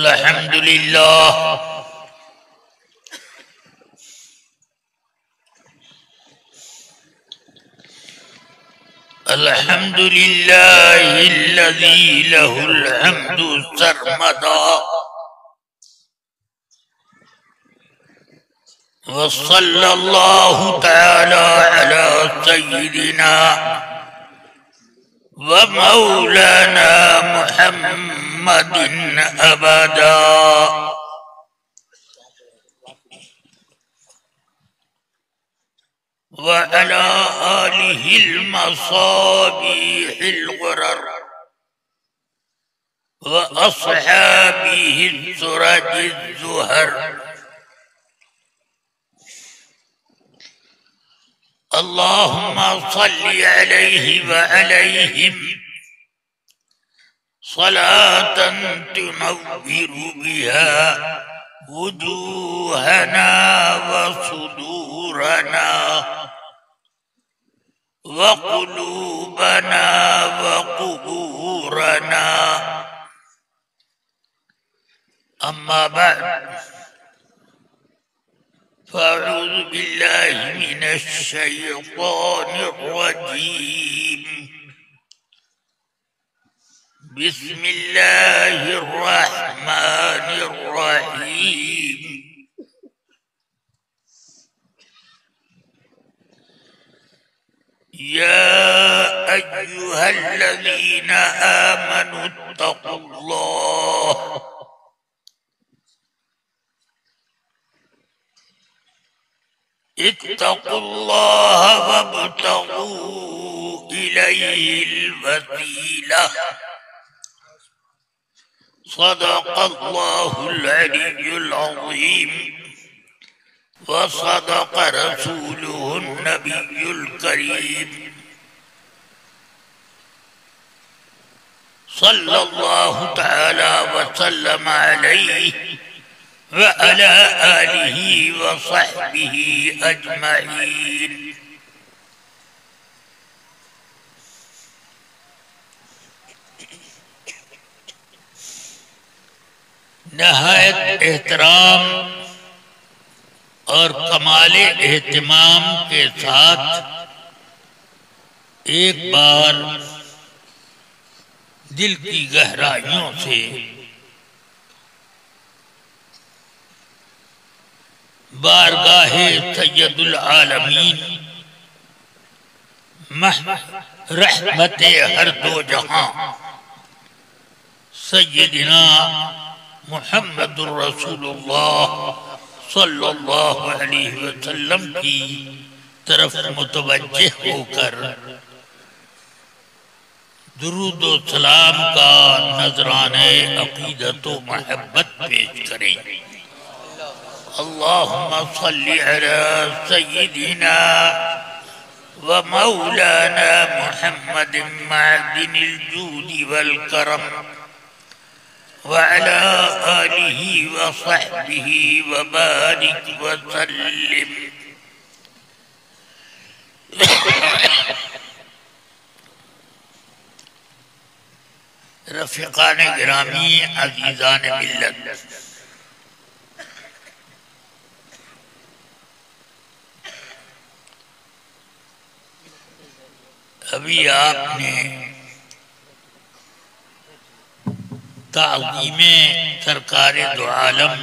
अल्हम्दुलिल्लाह अल्हम्दुलिल्लाहिल्लज़ी लहुल हम्दु सर्मदा व सल्लल्लाहु तआला अला सय्यिदिना व मौलाना मुहम्मदिन अबदा व अला आलिहिल मसाबिहिल गुरर व अस्हाबिहिल सुरजिज ज़ुहर अल्लाहुम्मा सल्लि अलैहि व अलैहिम सलातन तुनव्विरु बिहा वुजूहना व सुदूरना व क़ुलूबना व क़ुबूरना अम्मा बअद फ़अऊज़ु बिल्लाहि मिनश शैतानिर रजीम बिस्मिल्लाहिर रहमानिर रहीम या अय्युहल्लज़ीना आमनुत्तक़ुल्लाह इत्तक़ुल्लाह वब्तग़ू इलैहिल वसीला सदक़ल्लाहुल अलिय्युल अज़ीम व सदक़ रसूलुहुन नबियुल करीम सल्लल्लाहु तआला व सल्लम अलैहि व अला आलिहि व सहबिहि अजमईन। नहायत एहतराम और कमाले एहतिमाम के साथ एक बार दिल की गहराइयों से बारगाहे सैयदुल आलमीन रहमते हर दो जहां सैयदिना मुहम्मदुर रसूलुल्लाह सल्लल्लाहु अलैहि वसल्लम की तरफ मुतवज्जिह होकर दुरूद व सलाम का नजराने अक़ीदत व महब्बत पेश करें। अल्लाहुम्मा सल्लि अला सय्यिदिना व मौलाना मुहम्मदिन मअदिनिल जूदि वल करम व अला आलिहि व सहबिहि व बारिक व सल्लिम। रफ़ीक़ान गिरामी, अज़ीज़ान मिल्लत, अभी आपने ताज़ीमे सरकारे दो आलम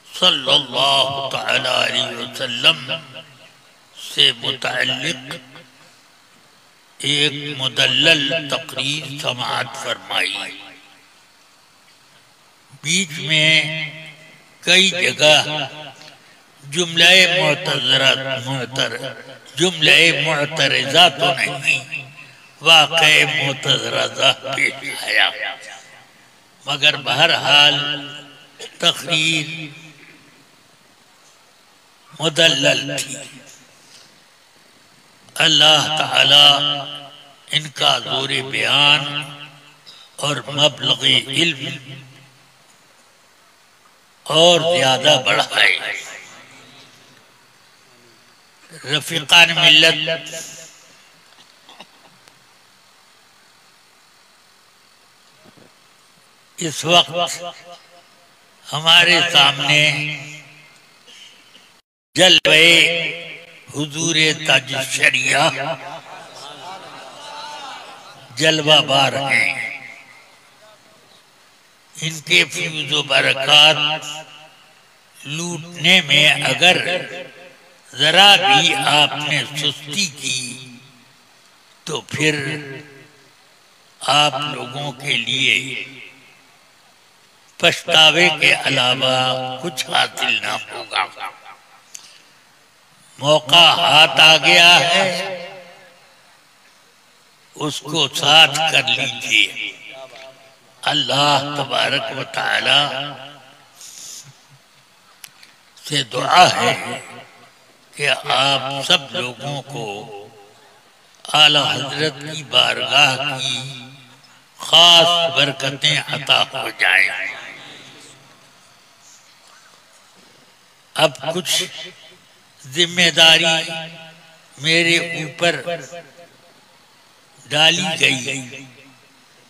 सल्लल्लाहु तआला अलैहि वसल्लम से मुतअल्लिक़ एक मुदल्लल तकरीर समाअत फरमाई। बीच में कई जगह जुमले मुअतरज़ा तो नहीं, वाक़े मुअतरज़ा पेश आया, मगर बहरहाल तकरीर मुदल्लल थी। अल्लाह ताला इनका ज़ोरे बयान और मबलग़े इल्म और ज्यादा बढ़ाए। रफ़ीक़ान मिल्लत, इस वक्त हमारे सामने जलवे हुजूर ताज शरिया जलवा बार हैं। इनके फ्यूज व बरकत लूटने में अगर जरा भी आपने सुस्ती की तो फिर आप लोगों के लिए पछतावे के अलावा कुछ हासिल ना होगा। मौका हाथ आ गया है, उसको साथ कर लीजिए। अल्लाह तबारक व तआला से दुआ है कि आप सब लोगों को आला हजरत की बारगाह की खास बरकतें अता हो जाएं। अब कुछ जिम्मेदारी मेरे ऊपर डाली गई।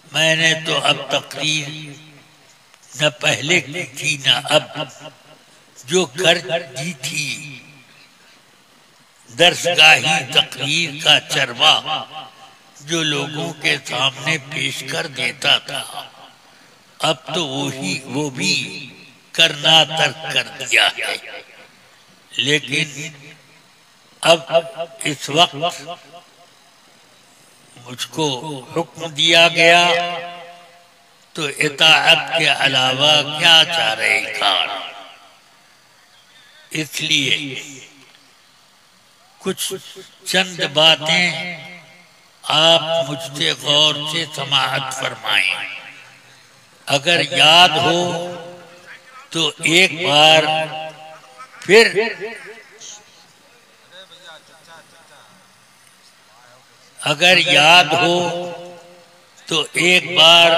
मैंने तो अब तकरीर न पहले की थी न अब, जो कर दी थी दर्सगाही तकरीर का चरवा जो लोगों के सामने पेश कर देता था, अब तो वो भी करना तर्क कर दिया है। लेकिन अब इस वक्त मुझको हुक्म दिया गया तो इताअत के अलावा क्या चारे कार। इसलिए कुछ चंद बातें आप मुझसे गौर से समाअत फरमाएं। अगर याद हो तो एक बार फिर अगर याद हो तो एक बार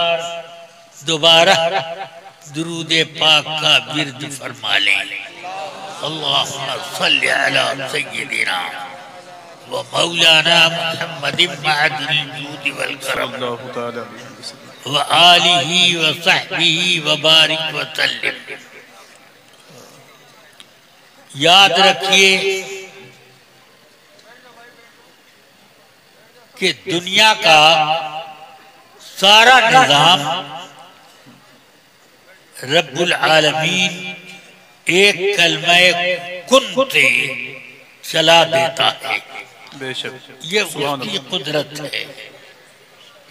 दोबारा दुरूद पाक का विर्द फरमा लें। अल्लाहुम्मा सल्लि अला सय्यिदिना व मौलाना मुहम्मदिन मअदिल जूद वल करम व आलिही व सहबिही व बारिक व सल्लिम। याद रखिए कि दुनिया का सारा निजाम रब्बुल आलमीन एक कलमे कुन से चला देता है। बेशक ये उसकी कुदरत है,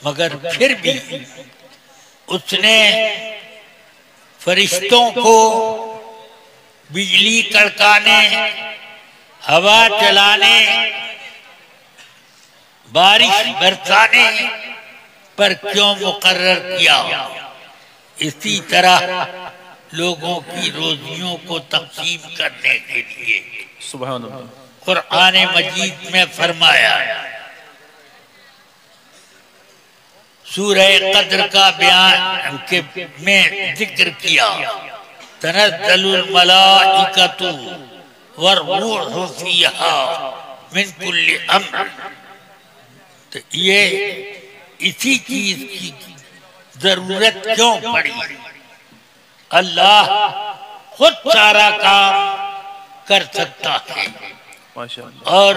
मगर फिर भी उसने फरिश्तों को बिजली कड़काने, हवा चलाने, बारिश बरसाने पर क्यों मुकर्रर किया? इसी तरह लोगों की रोजियों को तक़सीम करने के लिए। सुभान अल्लाह। कुरान मजीद में फरमाया, सूरह क़द्र का बयान के में जिक्र किया, तनज़्ज़लुल मलाइकतु वर्रूहु फ़ीहा मिन कुल्लि अम्र। तो ये इसी चीज की जरूरत क्यों पड़ी? अल्लाह खुद सारा काम कर सकता है और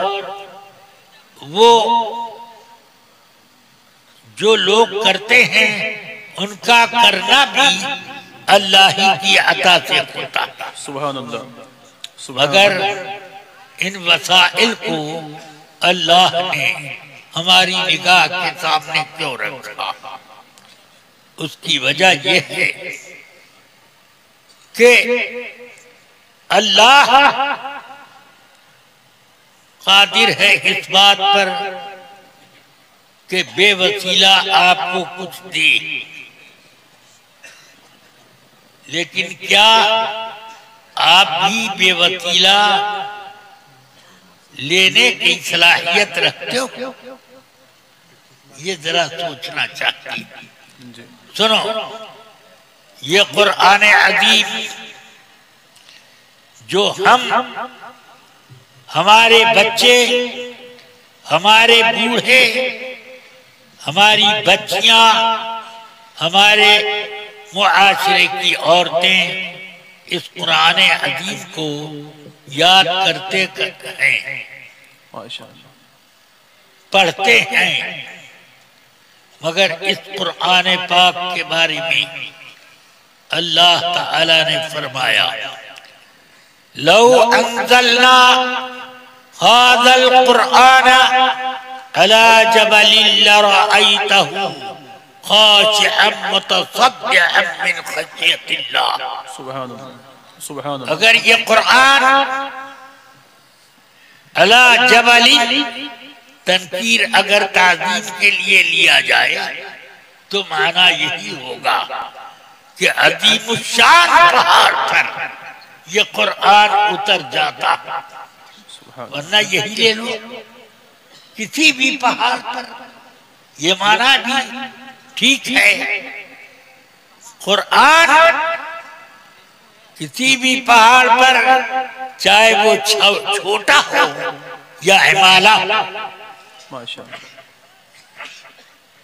वो जो लोग करते हैं उनका करना भी अल्लाह ही की अता से होता है। सुभान अल्लाह। मगर इन वसाइल को अल्लाह ने हमारी निगाह के सामने क्यों रखा? उसकी वजह यह है कि अल्लाह कादिर है इस बात पर कि बेवसीला आपको कुछ दे, लेकिन क्या आप भी बेवसीला लेने की सलाहियत रखते हो? ये जरा सोचना चाहिए। सुनो, ये कुरान अजीम जो हम, हमारे बच्चे, हमारे बूढ़े, हमारी बच्चियां, हमारे मुआशरे की औरतें इस कुरान अजीम को याद करते हैं, पढ़ते हैं, मगर इस कुरान पाक के बारे में अल्लाह ताला ने फरमाया, लौ अंज़लना हाज़ल कुरान अला जबलिन लरअयतहु खाशिअन मुतसद्दिअन मिन खशियतिल्लाह। सुभान अल्लाह। अगर ये कुरान अला जबलिन तनकीर अगर ताज़ीम के लिए लिया जाए तो माना यही होगा कि अज़ीमुश्शान पहाड़ पर ये कुरान उतर जाता, वरना यही ले लो किसी भी पहाड़ पर, ये माना भी ठीक है। कुरान किसी भी पहाड़ पर, चाहे वो छोटा हो या हिमालय,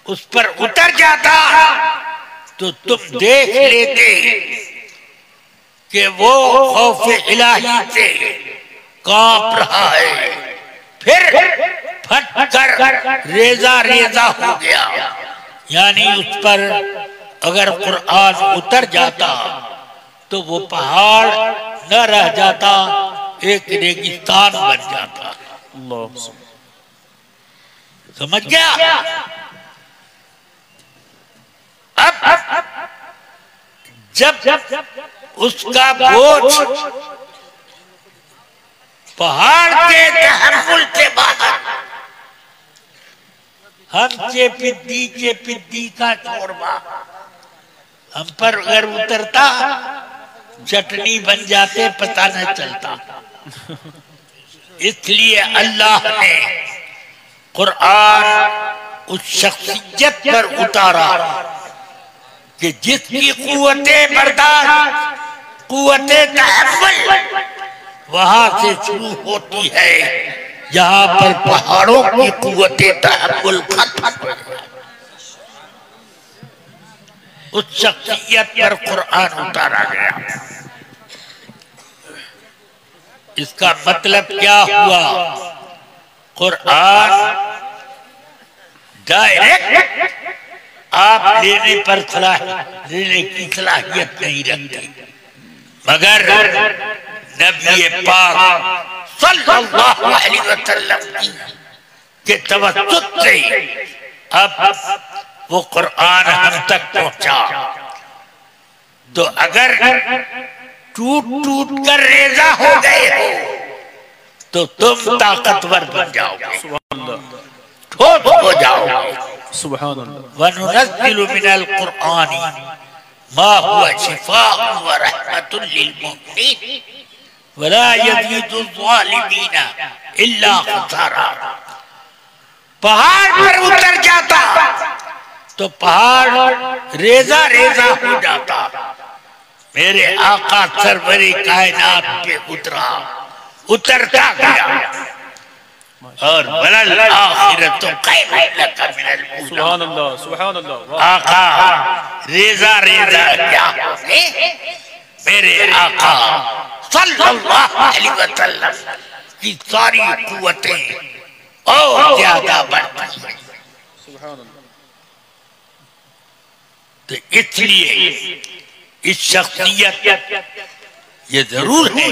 उस पर उतर जाता तो तुम देख लेते कि वो खौफ इलाही से कांप रहा है, फिर फट कर रेजा रेजा हो गया। यानी उस पर अगर कुरान उतर जाता तो वो पहाड़ न रह जाता, एक रेगिस्तान बन जाता। समझ गया? अब जब उसका बोझ पहाड़ के तहम्मुल से बाहर, हम चेपिद्दी का चोरबा हम पर अगर उतरता, चटनी बन जाते, पता न चलता। इसलिए अल्लाह ने कुरान उस शख्सियत पर उतारा कि जिसकी कुव्वते बर्दाश्त, कुव्वते तहम्मुल वहां से शुरू होती है जहां पर पहाड़ों की कुव्वते तहम्मुल खत्म हो जाए। उस शख्सियत पर कुरान उतारा गया। इसका मतलब क्या हुआ? कुरान डायरेक्ट आप लेने पर लेने की सलाहियत नहीं रखते, मगर नबी पाक सल्लल्लाहु अलैहि वसल्लम के तवज्जुह से अब वो कुरान हम तक पहुंचा। तो अगर टूट टूट कर रेजा हो गए हो तो तुम ताकतवर बन जाओगे, ठोस हो जाओगे। सुभान अल्लाह। वनुनज़्ज़िलु मिनल कुरआनी मा हुवा शिफ़ाउन व रहमतुन लिल मुमिनीन वला यज़ीदु ज़ालिमीना इल्ला ख़सारा। पहाड़ पर उतर जाता तो पहाड़ रेजा रेजा हो जाता। मेरे आका सरवरे कायनात पे उतरा, उतरता गया और वलल आखिरतु खैरुन लका मिनल ऊला। सुभान अल्लाह, सुभान अल्लाह। आका रेजा रेजा क्या होंगे? मेरे आका सल्लल्लाहु अलैहि वसल्लम की सारी कुव्वतें और ज्यादा बढ़ती हैं। सुभान अल्लाह। तो इसलिए इस शख्सियत ये जरूर है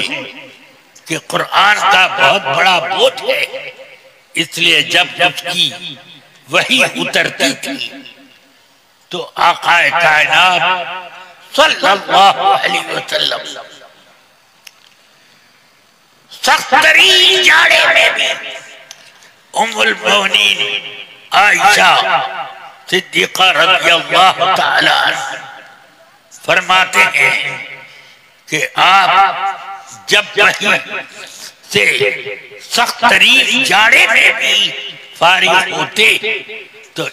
कि कुरान का बहुत बड़ा बोझ है। इसलिए जब उसकी वही उतरती थी तो आकाए कायनात सल्लल्लाहु अलैहि वसल्लम सख्तरीन जाड़े में भी उम्मुल मोमिनीन आयशा सिद्दीक़ा रज़ियल्लाहु ताला अन्हा फरमाते हैं कि आप जब वहीं से सख्तरीन जाड़े में भी फारिग होते तो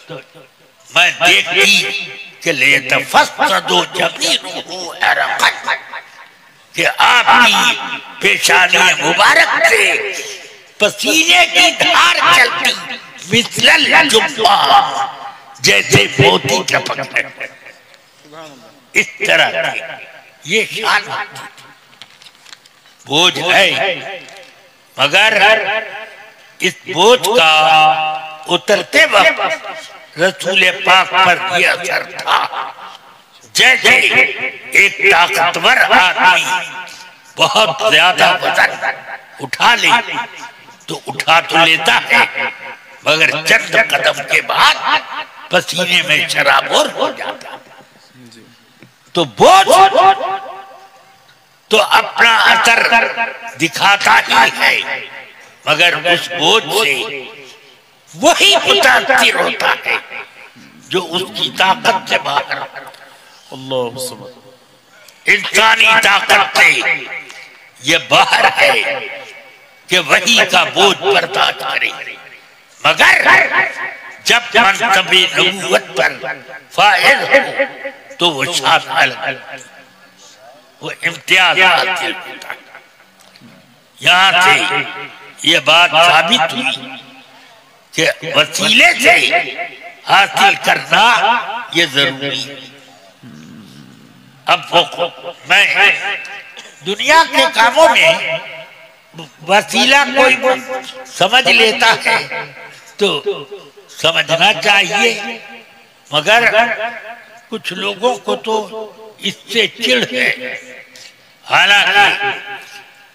मैं देखती कि लेतफस्सदु जबीनुहु अरक़न, कि आपकी पेशानी मुबारक से पसीने की धार चलती, मिसलल जुब्बा, जैसे मोती टपकते। इस तरह की ये शान होती थी। बोझ है, मगर इस बोझ का उतरते वक्त रसूल पाक पर यह असर था, जैसे एक ताकतवर आदमी बहुत ज्यादा वजन उठा ले तो उठा तो लेता है, मगर चंद कदम के बाद पसीने में शराबोर हो जाता। तो बोझ तो अपना असर दिखाता ही है, मगर उस बोझ से वही मुतासिर होता है जो उसकी ताकत से बाहर। इंसानी ताकत से ये बाहर है कि वही का बोझ बर्दाश्त करे, मगर जब मनसबे नबूवत पर फाइज हो तो वो शान अलग, वो इम्तियाज हासिल होता है। यहाँ से ये बात साबित हुई कि वसीले से हासिल करना ये जरूरी है। अब मैं दुनिया के कामों में वसीला कोई समझ लेता है तो समझना चाहिए, मगर कुछ लोगों को तो इससे चिढ़ है। हालांकि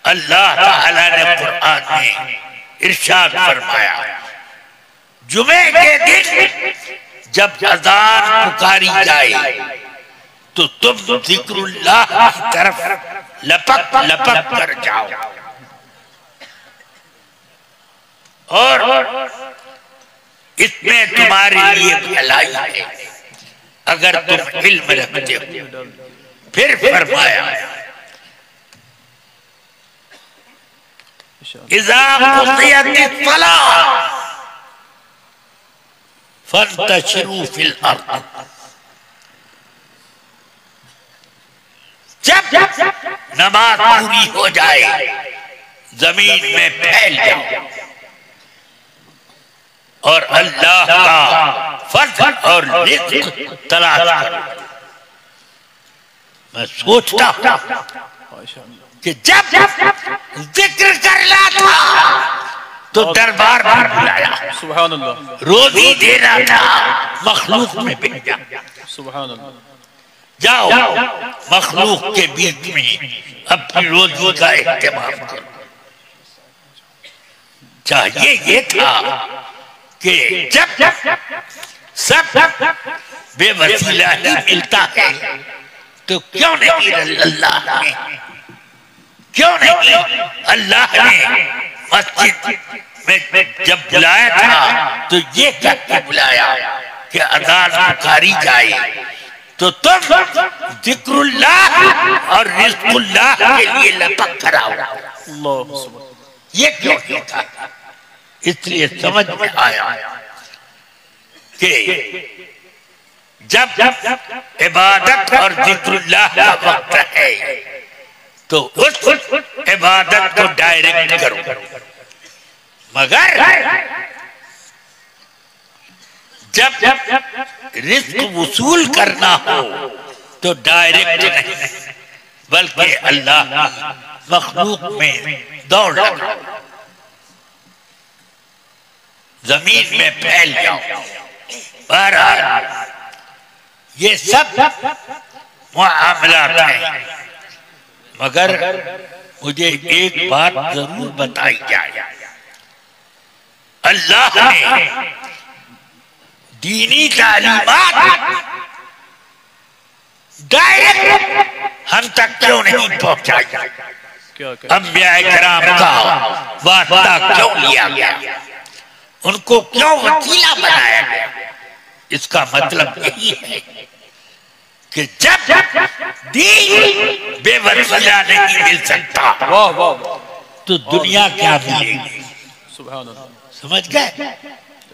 अल्लाह ताला ने कुरान में इरशाद फरमाया, जुमे के दिन जब अज़ान पुकारी जाए तो तुम जिक्रुल्लाह की तरफ लपक लपक कर जाओ, और इसमें तुम्हारे लिए भलाई है अगर तुम इल्म रखते हो। फिर फरमाया, इज़ा क़ुदियतिस सलाह फंतशिरू फिल अर्द, जब नमाज पूरी हो जाए जमीन में फैल जाओ और अल्लाह का फर्ज और रिज़्क़ तलाश करो। मैं सोचता हूँ कि जब जिक्र करना था तो दरबार में बुलाया, सुभान अल्लाह, रोज़ी देना था मखलूक में भेजा, सुभान अल्लाह, जाओ मखलूक के बीच में अपनी रोज़ी का इस्तेमाल करो। चाहिए ये था कि जब सब बेवसीला ही मिलता है तो क्यों नहीं अल्लाह ने मस्जिद में जब बुलाया था तो ये कह के बुलाया कि अज़ान पुकारी जाए तो तुम जिक्रुल्लाह और रिज़्क़ुल्लाह के लिए लपक कराओ। ये क्यों था? इसलिए समझ में आया कि जब इबादत और जिक्रुल्लाह का वक्त है तो उस इबादत को डायरेक्ट करो, मगर जब रिज़्क़ वसूल करना हो तो डायरेक्ट नहीं, बल्कि अल्लाह की मखलूक में दौड़ लगाओ, जमीन में फैल जाओ। बहरहाल ये सब मामलात हैं, मगर मुझे एक बात जरूर बताई जाए, अल्लाह ने दीनी तालीमात डायरेक्ट हम तक क्यों नहीं पहुंचाई? अंबिया किराम का वास्ता क्यों लिया गया? उनको क्यों वसीला बनाया गया? इसका मतलब यही है कि जब दीन बेवसीला नहीं मिल सकता तो दुनिया क्या मिलेगी? समझ गए?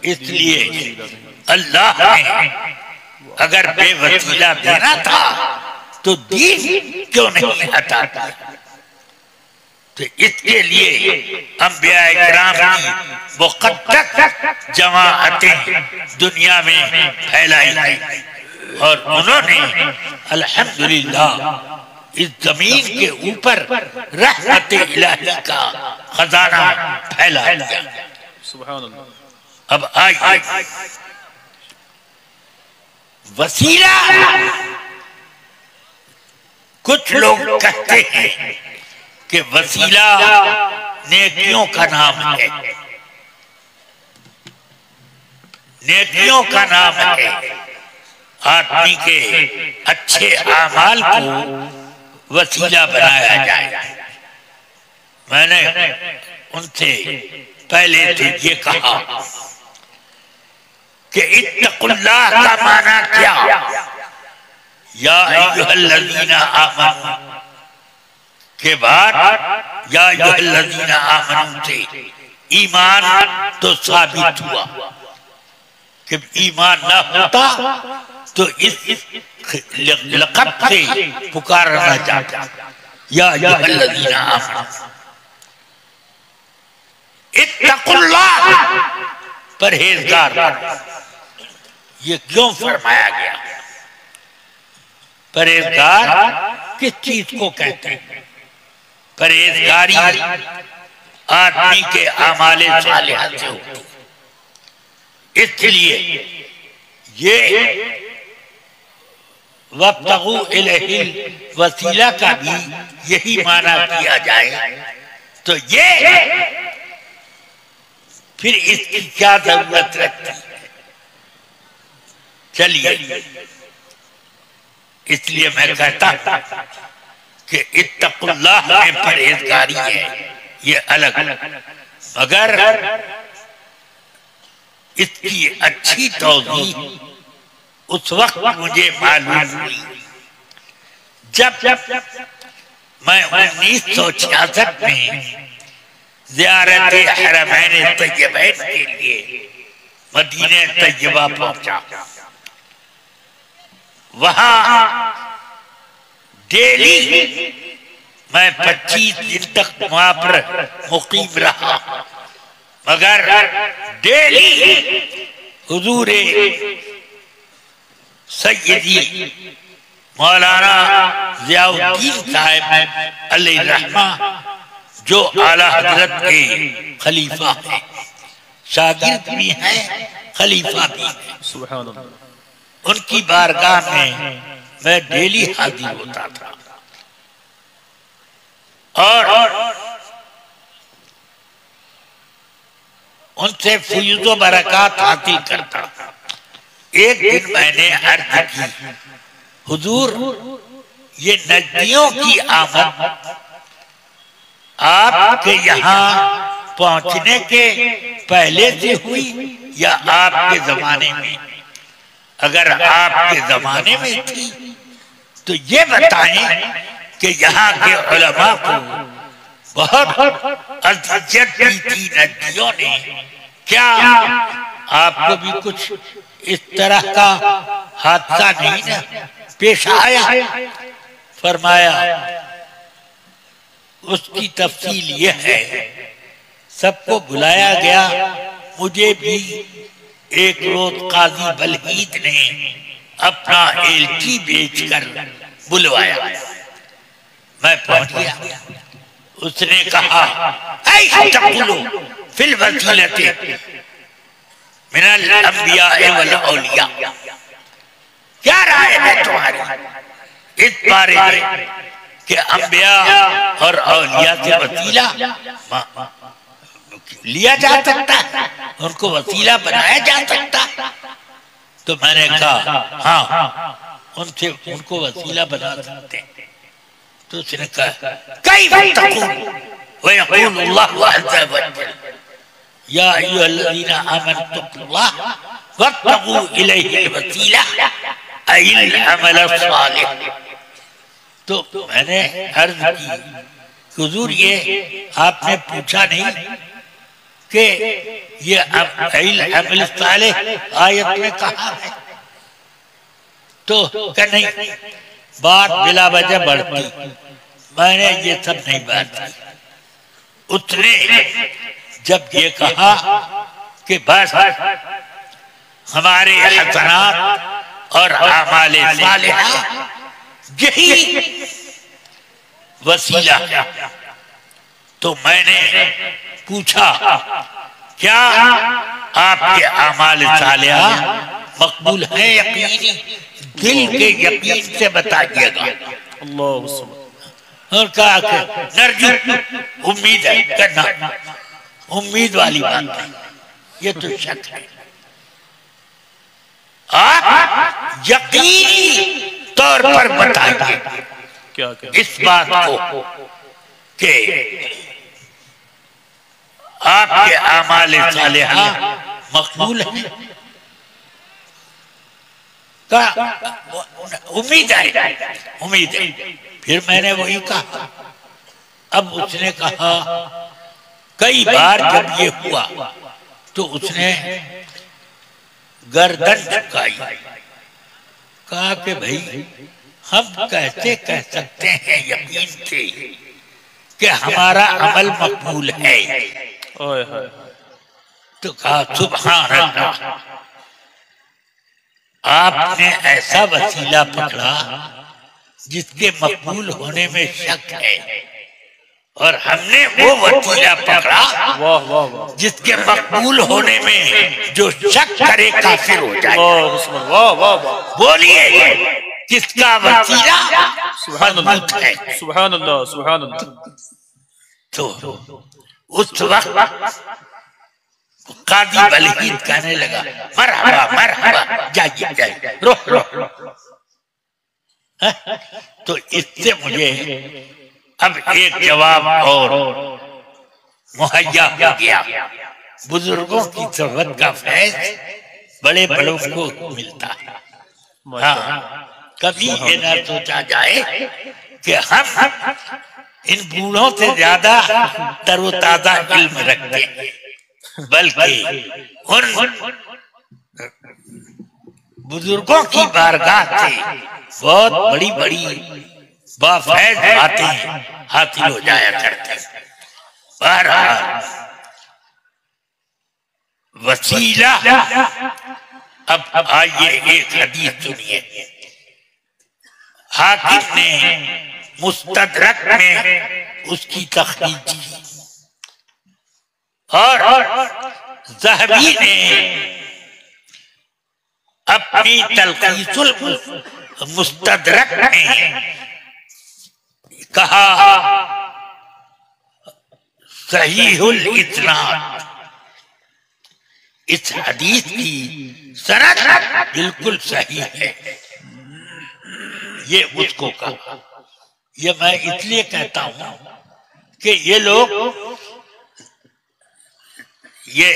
इसलिए अल्लाह ने अगर बेवसीला देना था तो दीन क्यों नहीं हटाता? तो इसके लिए अंबिया किराम की मुक़द्दस जमाअतें दुनिया में फैलाई गई और उन्होंने अल्हम्दुलिल्लाह इस जमीन के ऊपर रहमत इलाही का खजाना फैला दिया। सुभान अल्लाह। अब आइए, वसीला, कुछ लोग कहते हैं कि वसीला नेकियों का नाम है, नेकियों का नाम है। आदमी के अच्छे आमाल को वसीला बनाया जाए। मैंने उनसे पहले से ये कहा कि इत्तकुल्लाह का माना क्या? या अय्युहल्लज़ीना आमनू के बाद या अय्युहल्लज़ीना आमनू से ईमान तो साबित हुआ कि ईमान न होता तो इस लक़ब से पुकारा जाता, या अय्युहल्लज़ीना आमनू। इत्तकुल्लाह, परहेजगार, ये क्यों फरमाया गया? परहेजगार किस चीज को कहते हैं? परहेजगारी आदमी के आमाले सालिहा से होती, इसलिए ये वब्तगू इलैहिल वसीला का भी यही माना किया जाए तो ये फिर इसकी क्या जरूरत रहती है? चलिए, इसलिए मैं कहता कि इत्तकुल्लाह में परहेजगारी है, ये अलग, मगर इसकी अच्छी तौज़ीह उस वक्त मुझे मालूम हुई जब मैं 1966 में ज़ियारत हरमैन तैयबैन के लिए मदीने तैयबा पहुंचा। वहां डेली मैं 25 दिन तक वहां पर मुकीम रहा, मगर डेली हुजूर सय्यदी मौलाना ज़ियाउद्दीन साहब अलैहि रहमा, जो आला हजरत के खलीफा हैं, शागिर्द भी हैं, खलीफा भी हैं, सुभान अल्लाह, उनकी बारगाह में मैं डेली हाजिर होता था और उनसे फयूज़ बरकत हासिल करता। एक दिन मैंने अर्ज की, हुजूर, ये नदियों की आमद आपके यहाँ पहुंचने के पहले से हुई या आपके जमाने में? अगर आपके जमाने में थी तो ये बताएं कि यहाँ के उलमा को बहुत अज़ियत की थी नदियों ने, क्या आपको भी कुछ इस तरह का हादसा नहीं ना पेश आया? फरमाया, उसकी तफसील यह है, सबको बुलाया गया, मुझे भी एक रोज काजी बलहीद ने अपना एलची बेचकर बुलवाया। मैं पहुंच गया। उसने कहा, ऐ तक़ुलु फिल वसीलति मिनल अंबिया वल औलिया, क्या राय है तुम्हारी इस बारे में कि अंबिया और औलिया से वसीला लिया जा सकता है, उनको वसीला बनाया जा सकता है? तो मैंने कहा, हाँ, उनसे उनको वसीला बना सकते हैं। तो उसने कहा, कैफ़ तक़ूल व यक़ूलु अल्लाहु अज़्ज़ा व जल्ल या अय्युहल्लज़ीना आमनुत्तक़ुल्लाह वब्तग़ू इलैहिल वसीला अल अमल सालिह। तो मैंने अर्ज की, हुजूर, ये आपने पूछा नहीं कि ये अमल सालिह आयत में कहा है? तो क्या नहीं, बात बिला वजह बढ़ती। मैंने ये सब नहीं बात की। उसने जब ये कहा कि बस हमारे हसनात और आमाले सालिहा यही वसीला है। तो मैंने पूछा क्या आपके आमाल सालिहा मकबूल है यकीनी? दिल के यकीन से बताइएगा। और कहा नरजू, उम्मीद है करना, उम्मीद वाली बात है, ये तो शक है। आप यकीनी तौर पर बताइए क्या इस बात को कि आपके आमाल सालिहा मकबूल है। उम्मीद है, उम्मीद है। फिर मैंने वही कहा। अब उसने कहा कई बार जब ये हुआ तो उसने गर्दन झुकाई, कहा कि भाई हम कैसे कह सकते हैं यकीन से कि हमारा अमल मकबूल है। तो कहा सुभान अल्लाह, आपने ऐसा वसीला पकड़ा जिसके मकबूल होने में शक है, और हमने वो वसीला पकड़ा जिसके मकबूल होने में जो शक करे काफिर हो जाए। बोलिए किसका वसीला मजबूत है? सुभान अल्लाह, सुभान अल्लाह। तो उस वक्त कादी बलहीद कहने लगा मरहबा मरहबा, जाइए जाइए, रोह रोह। तो इससे मुझे अब एक जवाब और मुहैया हो गया। बुजुर्गों की सोहबत का फैज बड़े बड़ों को मिलता है। हाँ, कभी ये ना सोचा जाए कि हम इन बूढ़ों से ज्यादा तरोताजा इल्म रखते हैं, बल्कि उन बुजुर्गों की बारगाह से बहुत बड़ी बड़ी बाफैज बातें हासिल हो जाया करते। बहरहाल वसीला। अब आइए एक हदीस सुनिए। हाकिम ने मुस्तदरक में उसकी तखरीज की और ज़हबी ने अपनी तलखीसुल मुस्तदरक में कहा सहीहुल इस्नाद। इस हदीस की सनद बिल्कुल सही है। ये उसको कहा। ये मैं इसलिए कहता हूं कि ये लोग ये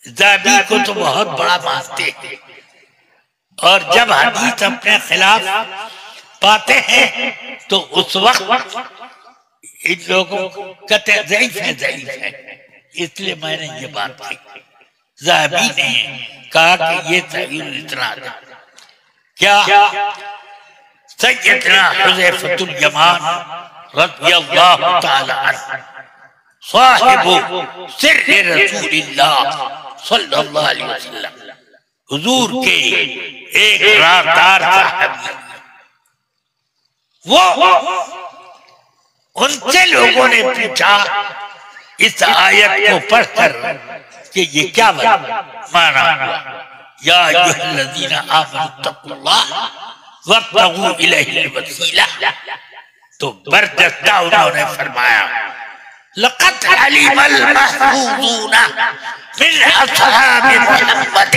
ज़हबी को तो बहुत बड़ा मानते हैं, और जब हदीस अपने खिलाफ पाते हैं तो उस वक्त इन लोगों को कहते हैं ज़ईफ है, ज़ईफ है। इसलिए मैंने ये बात की। ज़हबी ने कहा कि ये सहीहुल इस्नाद है। क्या सय्यदना हुज़ैफतुल यमान रज़ियल्लाहु ताला अन्हु साहिबु सिर्र रसूलिल्लाह सल्लल्लाहु अलैहि वसल्लम, हुजूर के एक राज़दार साहबी, वो उनसे लोगों ने पूछा इस आयत को पढ़कर कि ये क्या माना हुआ, या अय्युहल्लज़ीना आमनुत्तक़ुल्लाह वब्तगू इलैहिल वसीला। तो बरजस्ता उन्होंने फरमाया लक़द अलिमल महफूज़ूना मिन अस्हाबि मुहम्मद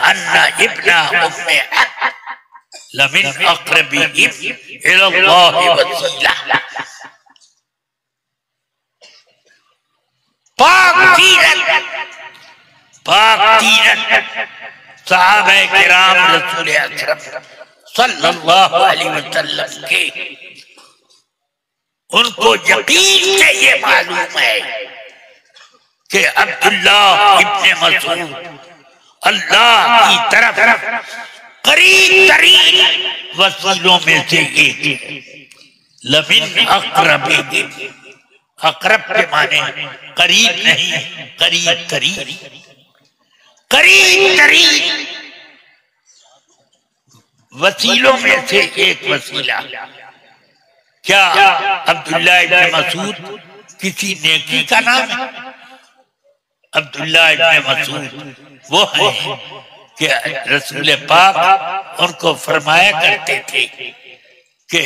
अन्ना इब्ना उम्मे अब्द लमिन अक़रबिहिम इलल्लाहि वसीला। पाक तीरथ सहाबाए किराम रसूल अकरम सल्लल्लाहु अलैहि वसल्लम के उनको यकीन से ये मालूम है कि अब्दुल्ला इब्ने मसूद अल्लाह की तरफ करीब तरीन वसीलों में से एक है। लमिन अक़रबिहिम, अक़रब के माने करीब नहीं, करीब तरीन, करीब तरीन वसीलों में से एक वसीला। क्या अब्दुल्ला इब्न मसूद किसी नेकी का नाम है? अब्दुल्ला इब्न मसूद वो है कि रसूल पाक उनको फरमाया करते थे कि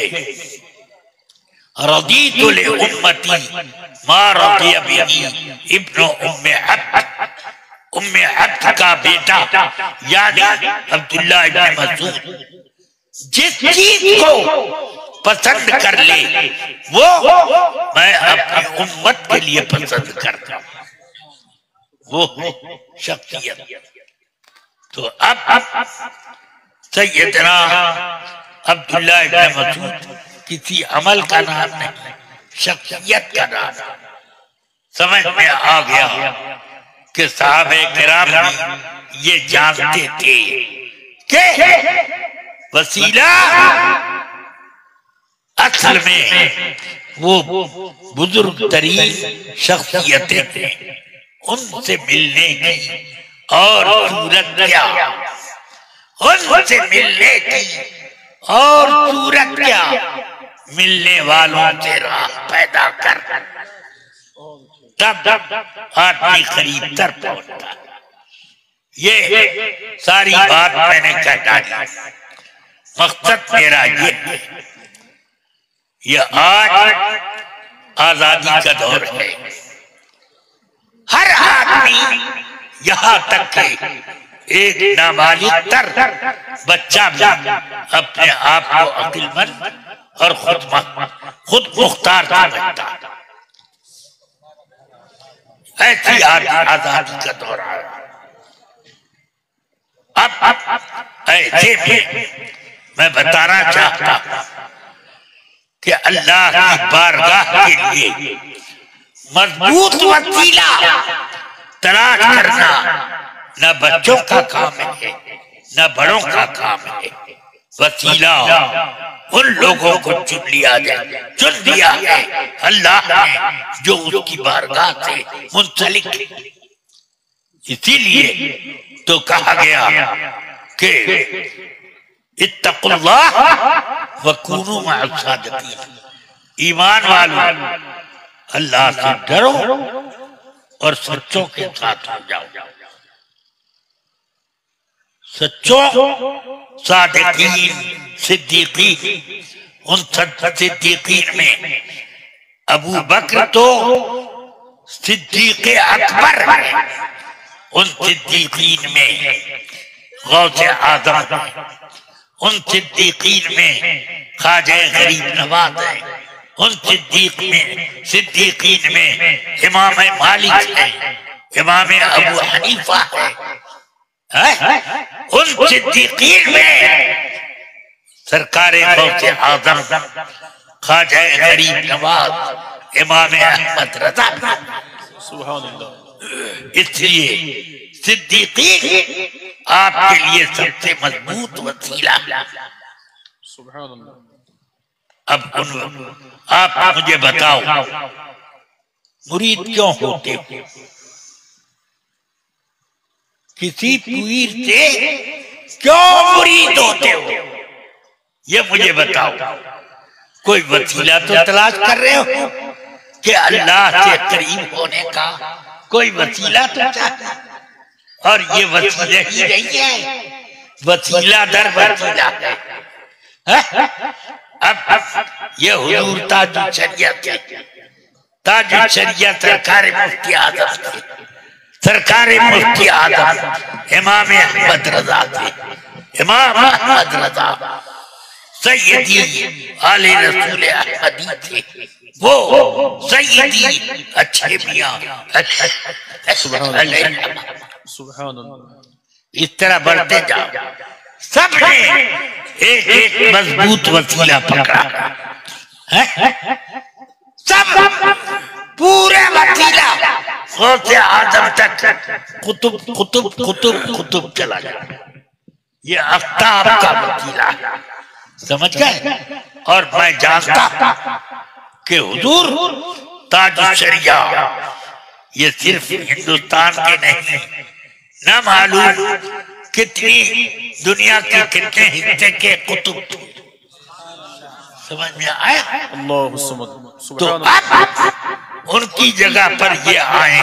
रदीतु लि उम्मती मा रदिया बिही इब्नु उम्मे अब्द का बेटा यानी अब्दुल्ला इब्न मसूद जिस चीज को पसंद कर ले वो मैं अपनी उम्मत के लिए पसंद करता हूं, वो है शख्सियत। तो अब सैयदना अब्दुल्ला इब्न मसूद किसी अमल का नाम नहीं, शख्सियत का नाम। समझ में आ गया कि साहबे किराम भी ये जानते थे कि वसीला असल में वो बुजुर्ग तरीन शख्सियतें थे, उनसे मिलने की और सूरत क्या, उनसे मिलने की और सूरत क्या, मिलने वालों से राह पैदा कर तब आदमी करीब तर पहुंचता। ये सारी बात मैंने कह डाली। मकसद मेरा ये आज आजादी का दौर है। हर आदमी यहाँ तक कि एक नाबालिग तर बच्चा भी अपने आप को अक्लमंद और खुद मुख्तार समझता। ऐसी आजादी का दौर है। अब ऐसे में मैं बताना चाहता कि अल्लाह की बारगाह के लिए मजबूत वसीला तलाश करना न बच्चों का काम है न बड़ों का काम है। वसीला उन लोगों को चुन दिया है अल्लाह ने जो उसकी बारगाह से मुंसलिक है। इसीलिए तो कहा गया कि इत्तकुल्लाह व कूनू मअस सादिकीन, ईमान वालों अल्लाह से डरो और सच्चों के साथ हो जाओ। सच्चों सादिकीन सिद्दीकीन, उन सिद्दीकीन में अबू बकर तो सिद्दीक़ अकबर है, उन सिद्दीकीन में गौसे आज़म है, उन सिद्दीकीन में ख्वाजा गरीब नवाज है, उन सिद्दीकीन में इमाम मालिक है, इमाम अबू हनीफा है, उन सिद्दीकीन में सरकार गौसे आज़म ख्वाजा गरीब नवाज इमाम अहमद रज़ा। सुभान अल्लाह। इसलिए सिद्दीकीन आपके लिए सबसे मजबूत वसीला। सुभान अल्लाह। अब आप मुझे बताओ मुरीद क्यों होते हो? किसी पीर से क्यों मुरीद होते हो ये मुझे बताओ। कोई वसीला तो तलाश कर रहे हो कि अल्लाह से करीब होने का कोई वसीला तो चाहता, और ये वसीला ही नहीं है, वसीला दर वसीला है। अब ये हुजूर ताजुल शरीयत सरकार मुफ्ती आज़म थे, सरकार मुफ्ती आज़म इमाम अहमद रज़ा थे, इमाम अहमद रज़ा सैयदी आले रसूल अहमदी थे, वो सैयदी अच्छे मियां सुभान अल्लाह। इस तरह बढ़ते जाओ। सबने एक एक मजबूत वसीला पकड़ा है, सब पूरे वसीला गौसे आज़म तक कुतुब कुतुब कुतुब कुतुब चला गया। ये आफ्ताब का वसीला समझ गए। और मैं जानता कि हुजूर ताजुल शरिया ये सिर्फ हिंदुस्तान के नहीं, न मालूम कितनी दुनिया के कितने हिस्से के कुतुब समझ में आया? अल्लाह तो अब उनकी जगह पर ये आए।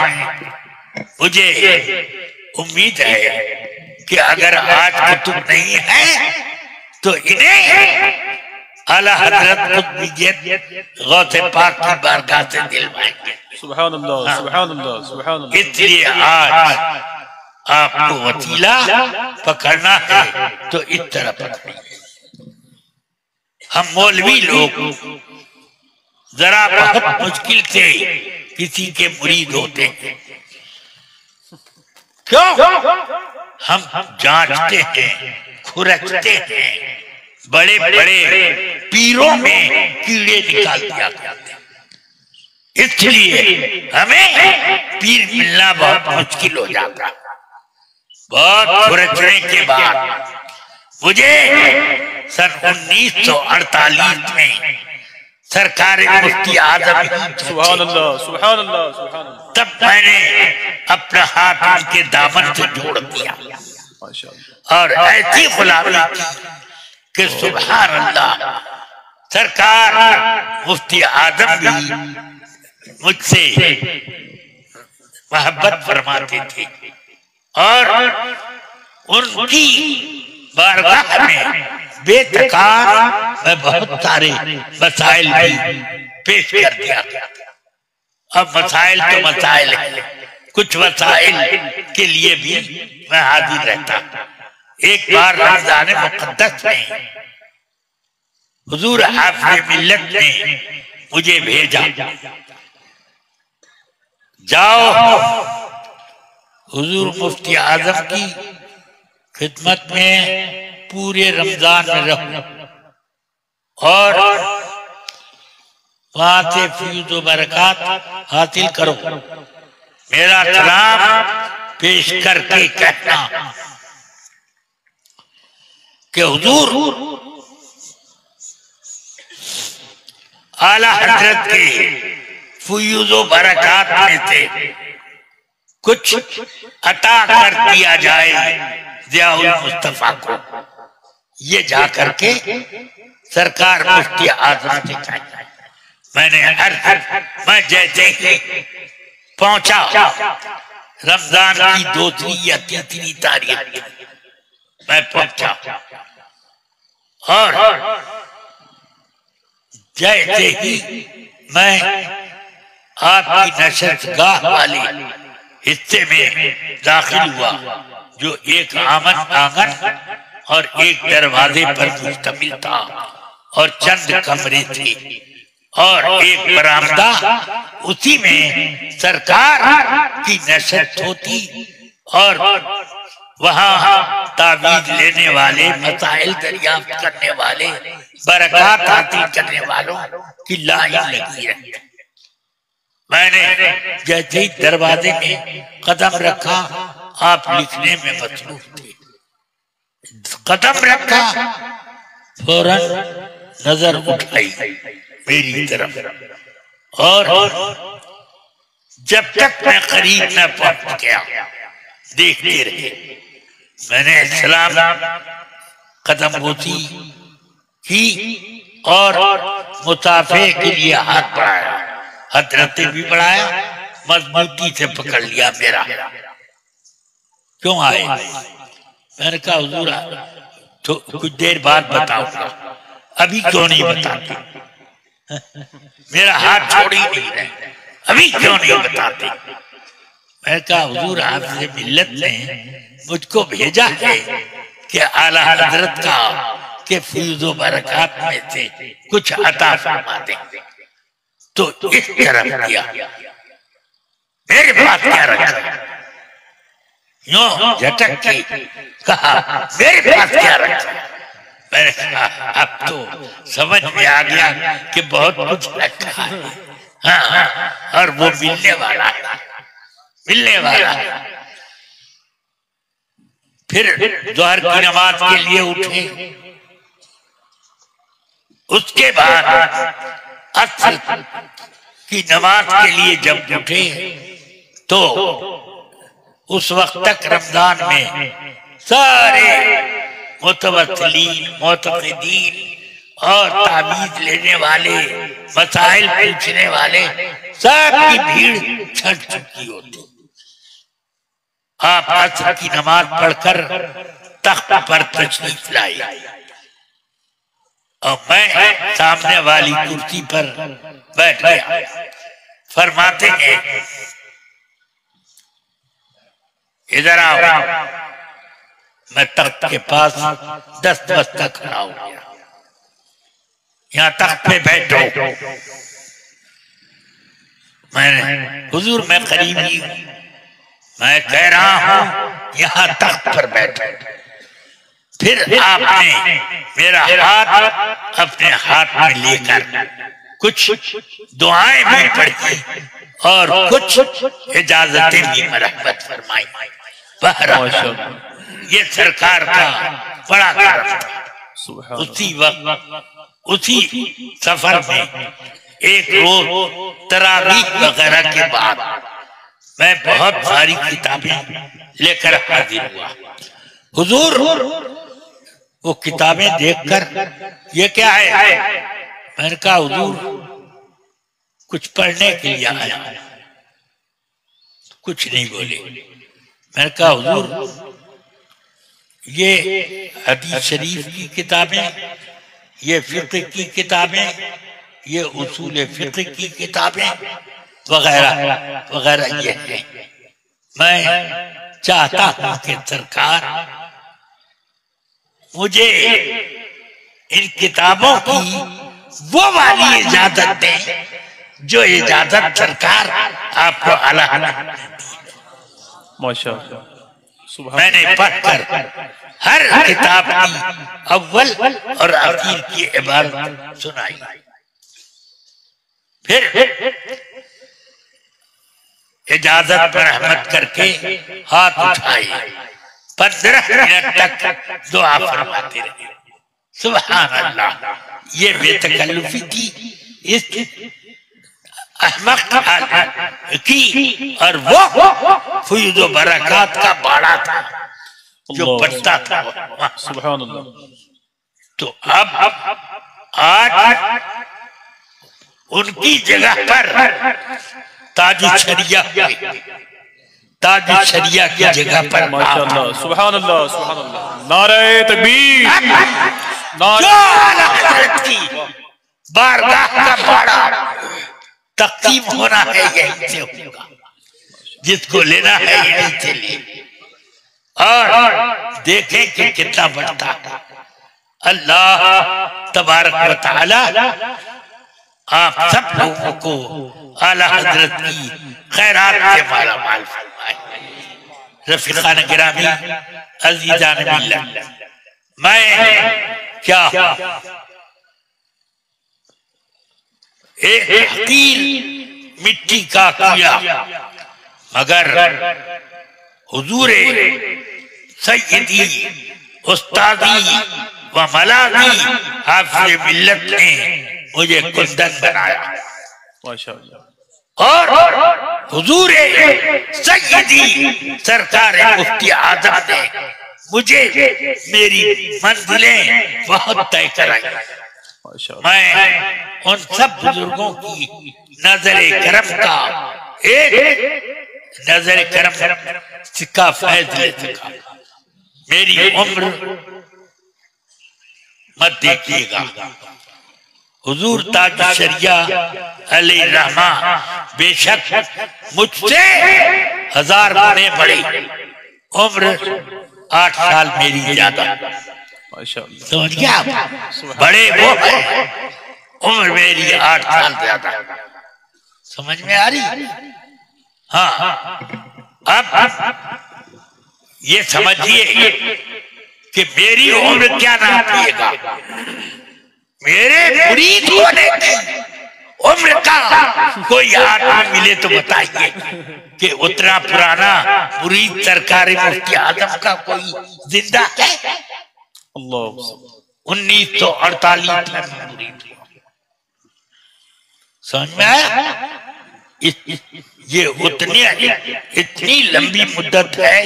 मुझे उम्मीद है कि अगर आज कुतुब नहीं है तो इन्हें आला हजरत गौसे पाक की बारगाह से दिलवाएंगे। सुभान अल्लाह, सुभान अल्लाह, सुभान अल्लाह। इसलिए आज आपको वसीला पकड़ना है तो इस तरह पकड़िए। हम मौलवी लोग जरा बहुत मुश्किल से किसी के मुरीद होते हैं। क्यों? हम जांचते हैं, खुरचते हैं, बड़े बड़े पीरों में कीड़े निकाल दिया करते हैं। इसलिए हमें पीर मिलना बहुत मुश्किल हो जाता है। बहुत खुरचने के बाद मुझे सन 1948 में सरकार मुफ्ती आजम, सुभान अल्लाह, सुभान अल्लाह, सुभान अल्लाह। तब मैंने अपना हाथ उनके दामन से जोड़ दिया और ऐसी गुलामी की कि सुभान अल्लाह, सरकार मुफ्ती आजम भी मुझसे मोहब्बत फरमाते थे और उनकी बारगाह में बेतकार मैं बहुत सारे मसाइल भी पेश कर दिया। अब मसाइल तो मसाइल है, कुछ मसाइल के लिए भी मैं हाजिर रहता। एक बार रमजान मुक़द्दस में हुजूर हाफ़िज़ मिल्लत ने मुझे भेजा, जाओ हुजूर मुफ्ती आजम की खिदमत में पूरे रमजान में रहो और वहां से फैज़ व बरकत हासिल करो। मेरा सलाम पेश करके कहना कि हुजूर आला हजरत के फैज़ व बरकत में से कुछ अता कर दिया जाए ज़ियाउल मुस्तफा को। ये जा करके सरकार मुफ्ती आजम से कहा। मैं जैसे ही पहुंचा, रमजान की 2 या 3 तारीख मैं पहुंचा और जैसे ही मैं आपकी नशरगाह वाले हिस्से में दाखिल हुआ, जो एक आंगन और एक दरवाजे पर मुश्तमिल था और चंद कमरे थे और एक बरामदा, उसी में सरकार की नशस्त होती और वहाँ तावीज़ लेने वाले, मसाइल दरियाफ्त करने वाले, बरकत हासिल करने वालों की लाइन लगी रहती। मैंने जैसे ही दरवाजे में कदम रखा, आप लिखने में मसरूफ थे। कदम रखा, फौरन नजर उठाई मेरी तरफ और जब तक मैं करीब न पहुंच गया देखते रहे। मैंने सलाम कदम बोसी की और मुसाफे के लिए हाथ बढ़ाया। हजरत ने भी बढ़ाया, मजबूती से पकड़ लिया मेरा। क्यों आए? मैंने कहा हुजूर तो कुछ देर बाद बताऊंगा, अभी क्यों नहीं बताते? मेरा हाथ छोड़ ही नहीं रहे, अभी क्यों नहीं बताते? मैंने कहा हुजूर हाफ़िज़ मिल्लत ने मुझको भेजा है कि आला हजरत का के फैज़ व बरकत में से कुछ अता फरमा दे। तो इस तरफ किया, मेरे पास क्या रखा? यूं झटक के कहा, मेरे पास क्या रखा? मैंने कहा अब तो समझ में आ गया कि बहुत कुछ रखा है। हाँ, और वो मिलने वाला है, मिलने वाला है। फिर जोहर की नमाज के लिए उठे, उसके बाद असर की नमाज के लिए जब उठे तो उस वक्त तक रमजान में सारे मुतवस्सिलीन, मुतक़िदीन और तावीज लेने वाले, मसाइल पूछने वाले सबकी भीड़ छट चुकी होती। आप असर की नमाज पढ़कर तख्त पर तशरीफ लाए और मैं सामने वाली कुर्सी पर बैठ गया। फरमाते हैं इधर आओ। मैं तख्त के पास 10 बस्ता खड़ा हो गया। यहाँ तख्त पे बैठो। मैंने हुजूर मैं करीबी हूं, मैं कह रहा हूं यहाँ तख्त पर बैठो। फिर आपने मेरा हाथ अपने हाथ में लेकर कुछ दुआएं भी पढ़ी और कुछ इजाजतें भी मरहमत फरमाई। ये सरकार का बड़ा करम था। उसी वक्त उसी सफर में एक रोज तरावीह वगैरह के बाद मैं बहुत सारी किताबें लेकर हाजिर हुआ। हुजूर वो किताबें देखकर ये क्या है? मैंने कहा हुजूर कुछ पढ़ने के लिए आया। कुछ नहीं बोले। मैंने कहा हुजूर ये हदीस शरीफ की किताबें, ये फिक्र की किताबें, ये उसूल फिक्र की किताबें वगैरह वगैरह ये है। मैं चाहता हूं कि सरकार मुझे इन किताबों की वो वाली इजाजत दे जो इजाजत सरकार आपको अल्लाह माशाअल्लाह। मैंने पढ़कर हर किताब की अव्वल और आखिर की इबारत सुनाई। फिर इजाजत पर रहमत करके हाथ उठाए। 15 मिनट तक दुआ फरमाते रहे। सुभान अल्लाह। ये बेतकल्लुफी थी इस अहमक की, और वो फुयूद व बरकत का बाड़ा था जो बढ़ता था। सुभान अल्लाह। तो अब आज उनकी जगह पर ताजु शरिया हुए। ताजु शरिया की जगह पर माशाअल्लाह। सुभान अल्लाह। सुभान अल्लाह। नारे तकबीर। की बारगाह का बाड़ा तक़सीम होना है, यहीं से होगा। जिसको लेना है यहीं से ले। और देखें कि कितना बढ़ता है। अल्लाह तबारक व तआला आप सब लोगों को आला हजरत की खैरात से माला माल फरमाए। रफीकान गिरामी, अज़ीज़ान मिल्लत, मैं क्या एक हकीर मिट्टी का कीड़ा, मगर हुजूर सय्यदी उस्तादी व मलादी हाफ़िज़ मिल्लत ने मुझे कुंदन बनाया। माशाअल्लाह। और हुजूर सय्यदी सरकार मुफ्ती आज़म ने मुझे मेरी मंजिलें बहुत तय कराई। मैं उन सब बुजुर्गों की नजर करम का एक नजर करम का फैज ले सका। मेरी उम्र मत देखिएगा। हुजूर ताज शरिया अलैहि रहमा बेशक मुझसे 1000 गुने बड़े, उम्र 8 साल मेरी ज्यादा। समझ गया? बड़े वो है, उम्र मेरी 8 साल ज्यादा। समझ में आ रही? हाँ। अब ये समझिए कि मेरी उम्र क्या नापिएगा। मेरे मुरीद होने की उम्र का कोई आदमी मिले तो बताइए कि उतना पुराना मुरीद सरकारी मुफ्ती आज़म का कोई जिंदा है? 1948 में मुरीद हुआ। समझ में आया? ये इतनी लंबी मुद्दत है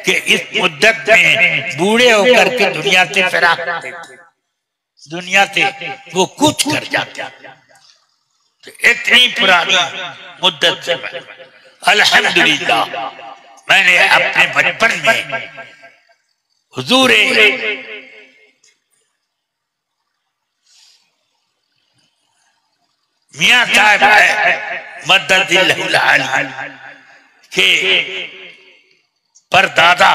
कि इस मुद्दत में बूढ़े होकर के दुनिया से फिराक होते थे। दुनिया से वो कूच कर जाते। तो इतनी पुरानी मुद्दत से अल्हम्दुलिल्लाह मैंने अपने बचपन में हुजूर मियां साहब मद्ददिल्लाहुल आली के परदादा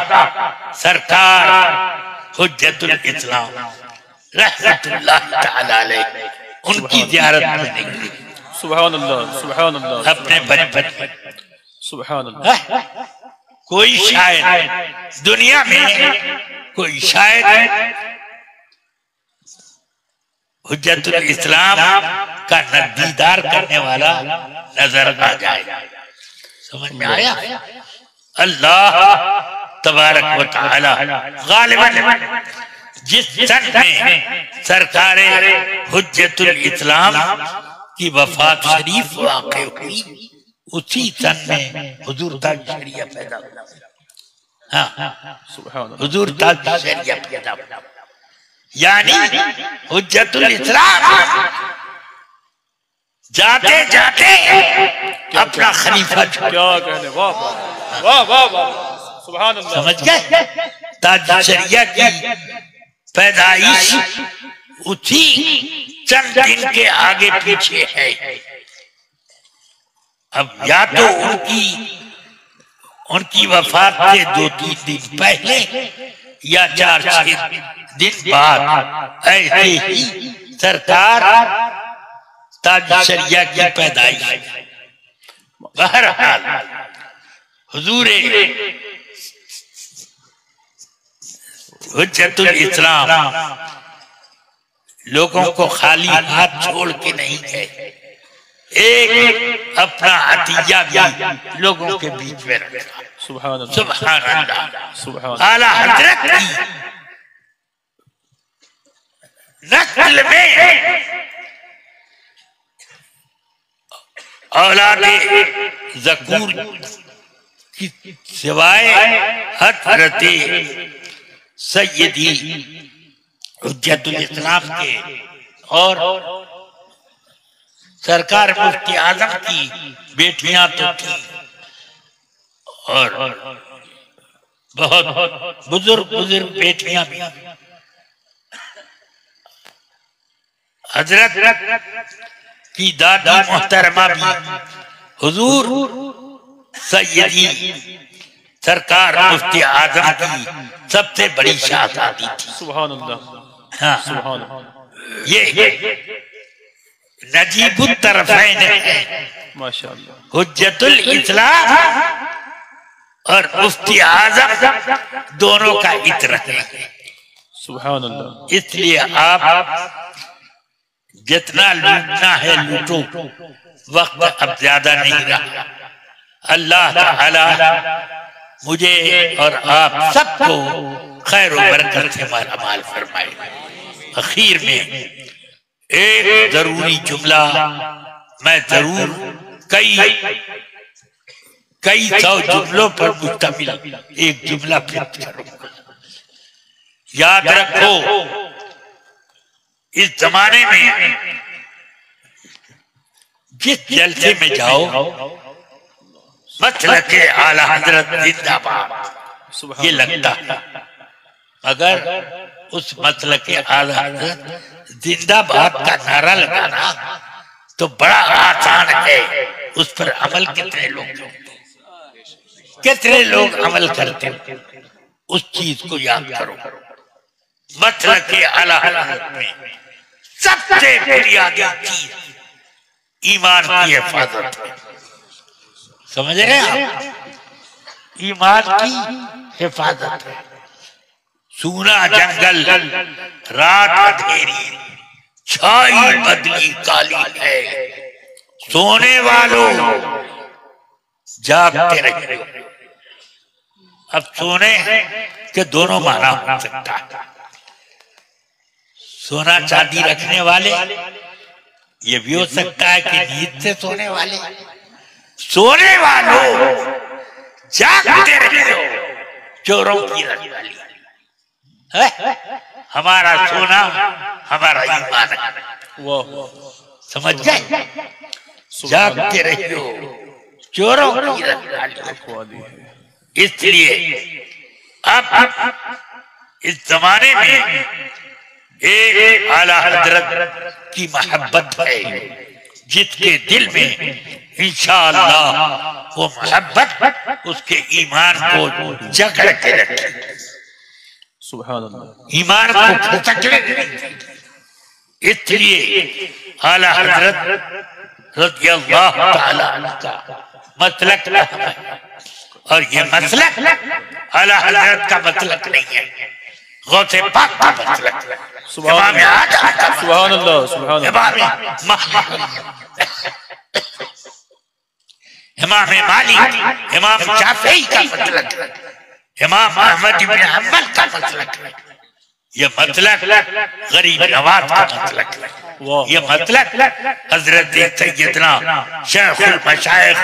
सरकार हुज्जतुल इस्लाम रहमतुल्लाह तआला अलैह उनकी ज़ियारत में निकली। सुभान अल्लाह, सुभान अल्लाह, अपने बचपन में। सुभान अल्लाह। कोई शायद दुनिया में कोई शायद हुज्जतुल इस्लाम का दीदार करने वाला नजर आ जाए। समझ में आया? अल्लाह तबारक व तआला गालिबन जिस सन में सरकारे हुज्जतुल इस्लाम की वफात शरीफ वाक़ हुई उसी सन में हुजूर ताज शरिया पैदा हुआ। हाँ, हुजूर ताज शरिया पैदा हुआ, यानी हुज्जतुल इस्लाम जाते जाते अपना खलीफा क्या कहने। वाह वाह वाह वाह, सुभान अल्लाह। समझ गए? ताज शरिया की पैदाइश उसी चंद दिन के आगे पीछे है। अब या तो उनकी वफात से 2-3 दिन पहले या 4-6 दिन बाद ऐसे ही सरकार ताज शरिया की पैदाइश। बहरहाल हुजूर हुज्जतुल इस्लाम लोगों को खाली हाथ छोड़ के नहीं गए, एक अपना अतिया भी लोगों के बीच में रखा। सुभान अल्लाह, सुभान अल्लाह। सुभान आला हजरत की नस्ल में औलादे ज़कूर की सिवाय हज़रत सय्यदी हुज्जतुल इस्लाम के और सरकार मुफ्ती आजम की बेटियां तो थी और बहुत बुजुर्ग बेटियां भी। हजरत की दादी मोहतरमा भी हुजूर सय्यदी सरकार मुफ्ती आजम की सबसे बड़ी शहजादी थी। सुभान अल्लाह, हाँ, सुभान अल्लाह। ये नजीबुत तरफैन है, माशाअल्लाह। हुज्जतुल इस्लाम और मुफ्ती आजम दोनों का इत्र है। सुभान अल्लाह। इसलिए आप जितना लूटना है लूटो, वक्त अब ज्यादा नहीं रहा। अल्लाह ताला मुझे और आप सबको खैर और बरकत से मालामाल फरमाए। आखिर में एक जरूरी जुमला मैं जरूर कई सौ जुमलों पर मुश्तमिल एक जुमला पेश करूंगा। याद रखो, इस जमाने में जिस जलसे में जाओ मसलके आला हजरत जिंदाबाद ये लगता है, मगर उस मसलके आला हजरत जिंदाबाद का नारा लगाना तो बड़ा आसान है। उस पर अमल कितने लोग अमल करते हैं, उस चीज को याद करो। मसलके आला हजरत में सबसे बुनियादी चीज ईमान की हिफाजत है। समझ रहे हैं आप? ईमान की हिफाजत है। सूना जंगल रात अंधेरी छाई बदली काली है, सोने वालों जागते रहे। अब सोने के दोनों माना हो सकता है। सोना चांदी रखने वाले, ये भी हो सकता है कि नींद से सोने वाले। सोने वालों जागते रहे, चोरों की रखवाली। है? हमारा सोना हमारा ईमान है। समझ गए? जागते रहियो चोरों की रखवाली। इसलिए अब इस जमाने में एक आला हजरत की मोहब्बत है, जिसके दिल में इंशाअल्लाह वो मोहब्बत उसके ईमान को जकड़ के रखे, सुभान अल्लाह, ईमान को खटकने नहीं। इसलिए आला हजरत रज़ियल्लाहु ताला अन्हु का मसलक है, और ये मसलक आला हजरत का मसलक नहीं है, गौसे पाक का मसलक है। सुभान अल्लाह, सुभान इमाम मालिक, इमाम शाफी का मसलक है, इमाम अहमद इब्न हंबल का मसलक है। ये मसलक गरीब नवाज का मसलक है। ये मसलक हजरत सैयदना शेखुल मशाइख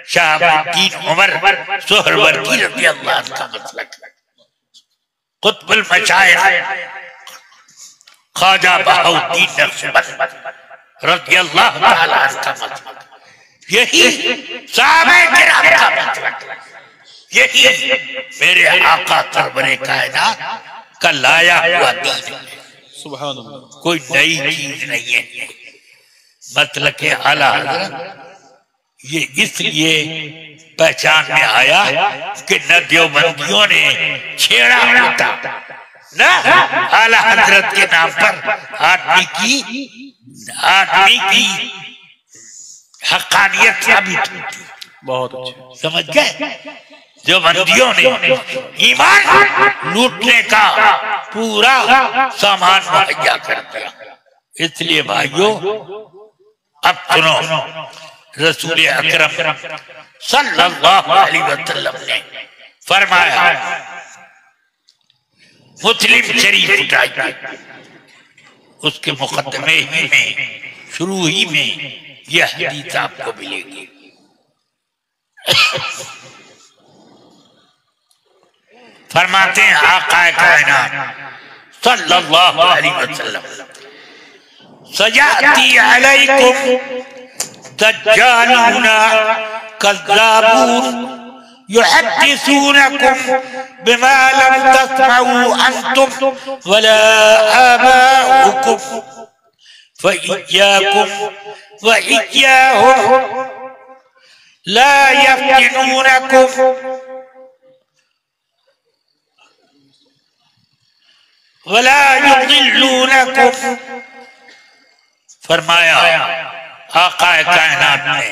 शहाबुद्दीन उमर सोहरवर्दी रज़ियल्लाहु अन्हु का मसलक है। कुतुबुल मशाइख ख्वाजा बहाउद्दीन नक्शबंद रज़ियल्लाहु ताला अन्हु का मसलक, यही साहबे किराम का मसलक, यही मेरे आका सरवरे कायनात का लाया हुआ दीन है। सुभान अल्लाह, कोई नई चीज नहीं है। मसलक आला हज़रत ये इसलिए पहचान में आया कि न देवबंदियों ने छेड़ा होता, न आला हज़रत के नाम पर आदमी की हक़ानियत साबित होती। बहुत अच्छे, समझ गए? जो बंदियों ने ईमान लूटने का पूरा सामान मुहैया कर दिया। इसलिए भाइयों अब सुनो, रसूल अकरम सल्लल्लाहु अलैहि वसल्लम ने फरमाया, मुस्लिम शरीफ उठाइए, उसके मुकदमे ही में शुरू ही में यह हदीस आपको मिलेगी। फरमाते हैं आक़ाए कायनात सल्लल्लाहु अलैहि वसल्लम, सयाती अलैकुम दज्जालून कज़्ज़ाबून युहद्दिसूनकुम बिमा लम तस्मऊ अंतुम वला आबाउकुम फइय्याकुम व इय्याहुम ला यफ्तिनूनकुम वला युज़िल्लूनकुम। फरमाया आक़ाए कायनात में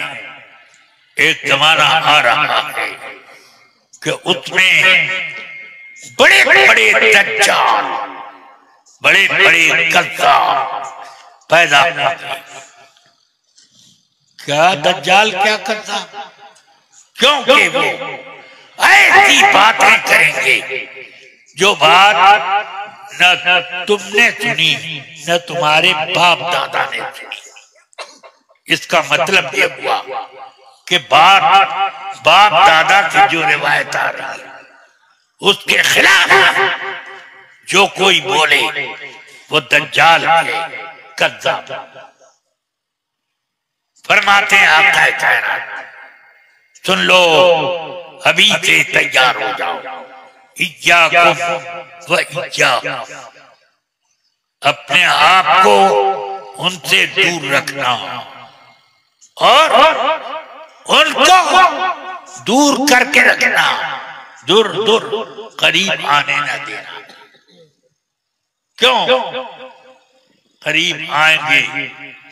एक जमाना आ रहा है कि उसमें बड़े बड़े दज्जाल, बड़े बड़े कज़्ज़ाब पैदा होंगे। क्या दज्जाल क्या कज़्ज़ाब? क्योंकि वो ऐसी बातें करेंगे जो बात न तुमने सुनी न तुम्हारे बाप दादा ने सुनी। इसका मतलब ये हुआ कि बाप दादा की जो रिवायत आ रही है उसके खिलाफ जो कोई बोले वो दज्जाल है, कज़्ज़ाब। फरमाते हैं आक़ाए कायनात, सुन लो अभी से तैयार हो जाओ, इय्याकुम व इय्याहुम, अपने आप को उनसे दूर रखना और उनको दूर करके रखना, दूर दूर करीब आने न देना। क्यों? करीब आएंगे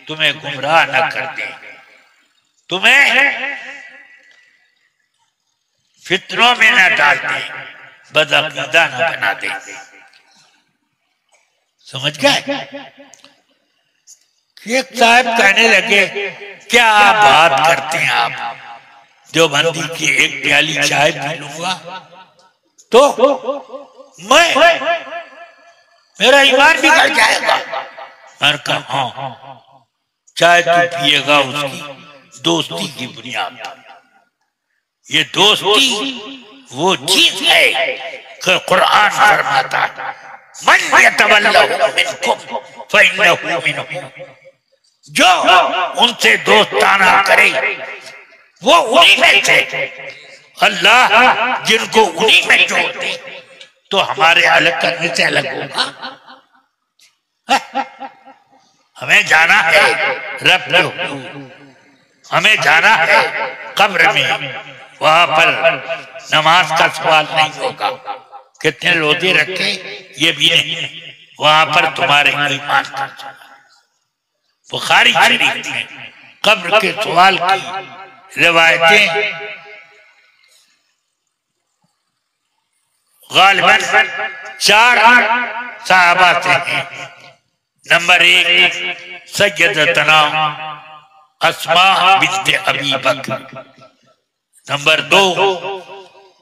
तुम्हें गुमराह न कर दें, तुम्हें फितनों में न डाल दें, बदअक़ीदा न बना दें। समझ गए? एक साहब कहने लगे, क्या बात करते हैं आप, देवबंदी की एक प्याली चाय पी लूंगा तो मेरा ईमान बिगड़ जाएगा। मैंने कहा हाँ, चाय तू पिएगा उसकी दोस्ती की बुनियाद पर। ये दोस्ती वो चीज है कि कुरान फरमाता मन यतवल्लहु मिनकुम फइन्नहु मिनहुम, जो उनसे दोस्ताना करे वो उन्हीं में से। अल्लाह जिनको उन्हीं में जोड़ दे तो हमारे अलग करने से अलग होगा। हमें जाना है रब के हुजूर, हमें जाना है कब्र में, वहां पर नमाज का सवाल नहीं होगा, कितने रोजे रखे ये भी नहीं, वहां पर तुम्हारे ईमान का सवाल। बुखारी शरीफ में कब्र के सवाल की रिवायतें गालिबन 4 सहाबा से हैं। नंबर 1 सय्यदतना अस्मा बिन्त अबी बकर, नंबर 2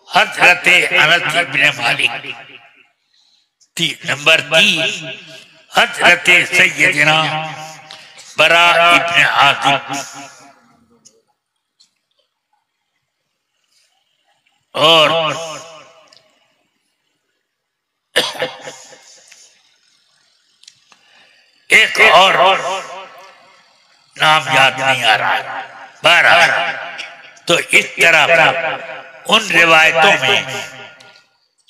हजरत अनस इब्न मालिक, नंबर 3 हजरत सय्यदना बरा इब्न आज़िब, और एक और नाम याद नहीं आ रहा। 12 तो इस तरह उन रिवायतों में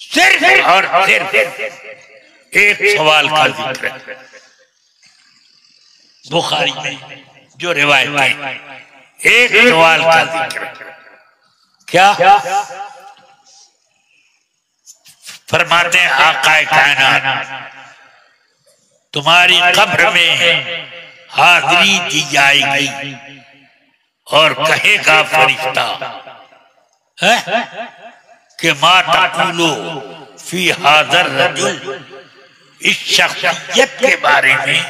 सिर्फ और सिर्फ एक सवाल का जिक्र है। बुखारी में जो रिवायत एक सवाल का जिक्र है। क्या फरमाते हैं आकाए कायनात, तुम्हारी कब्र में हाजिरी दी जाएगी और कहेगा फरिश्ता है कि मा तक़ूलू फी हाज़र रजुल, इस शख्सियत के बारे में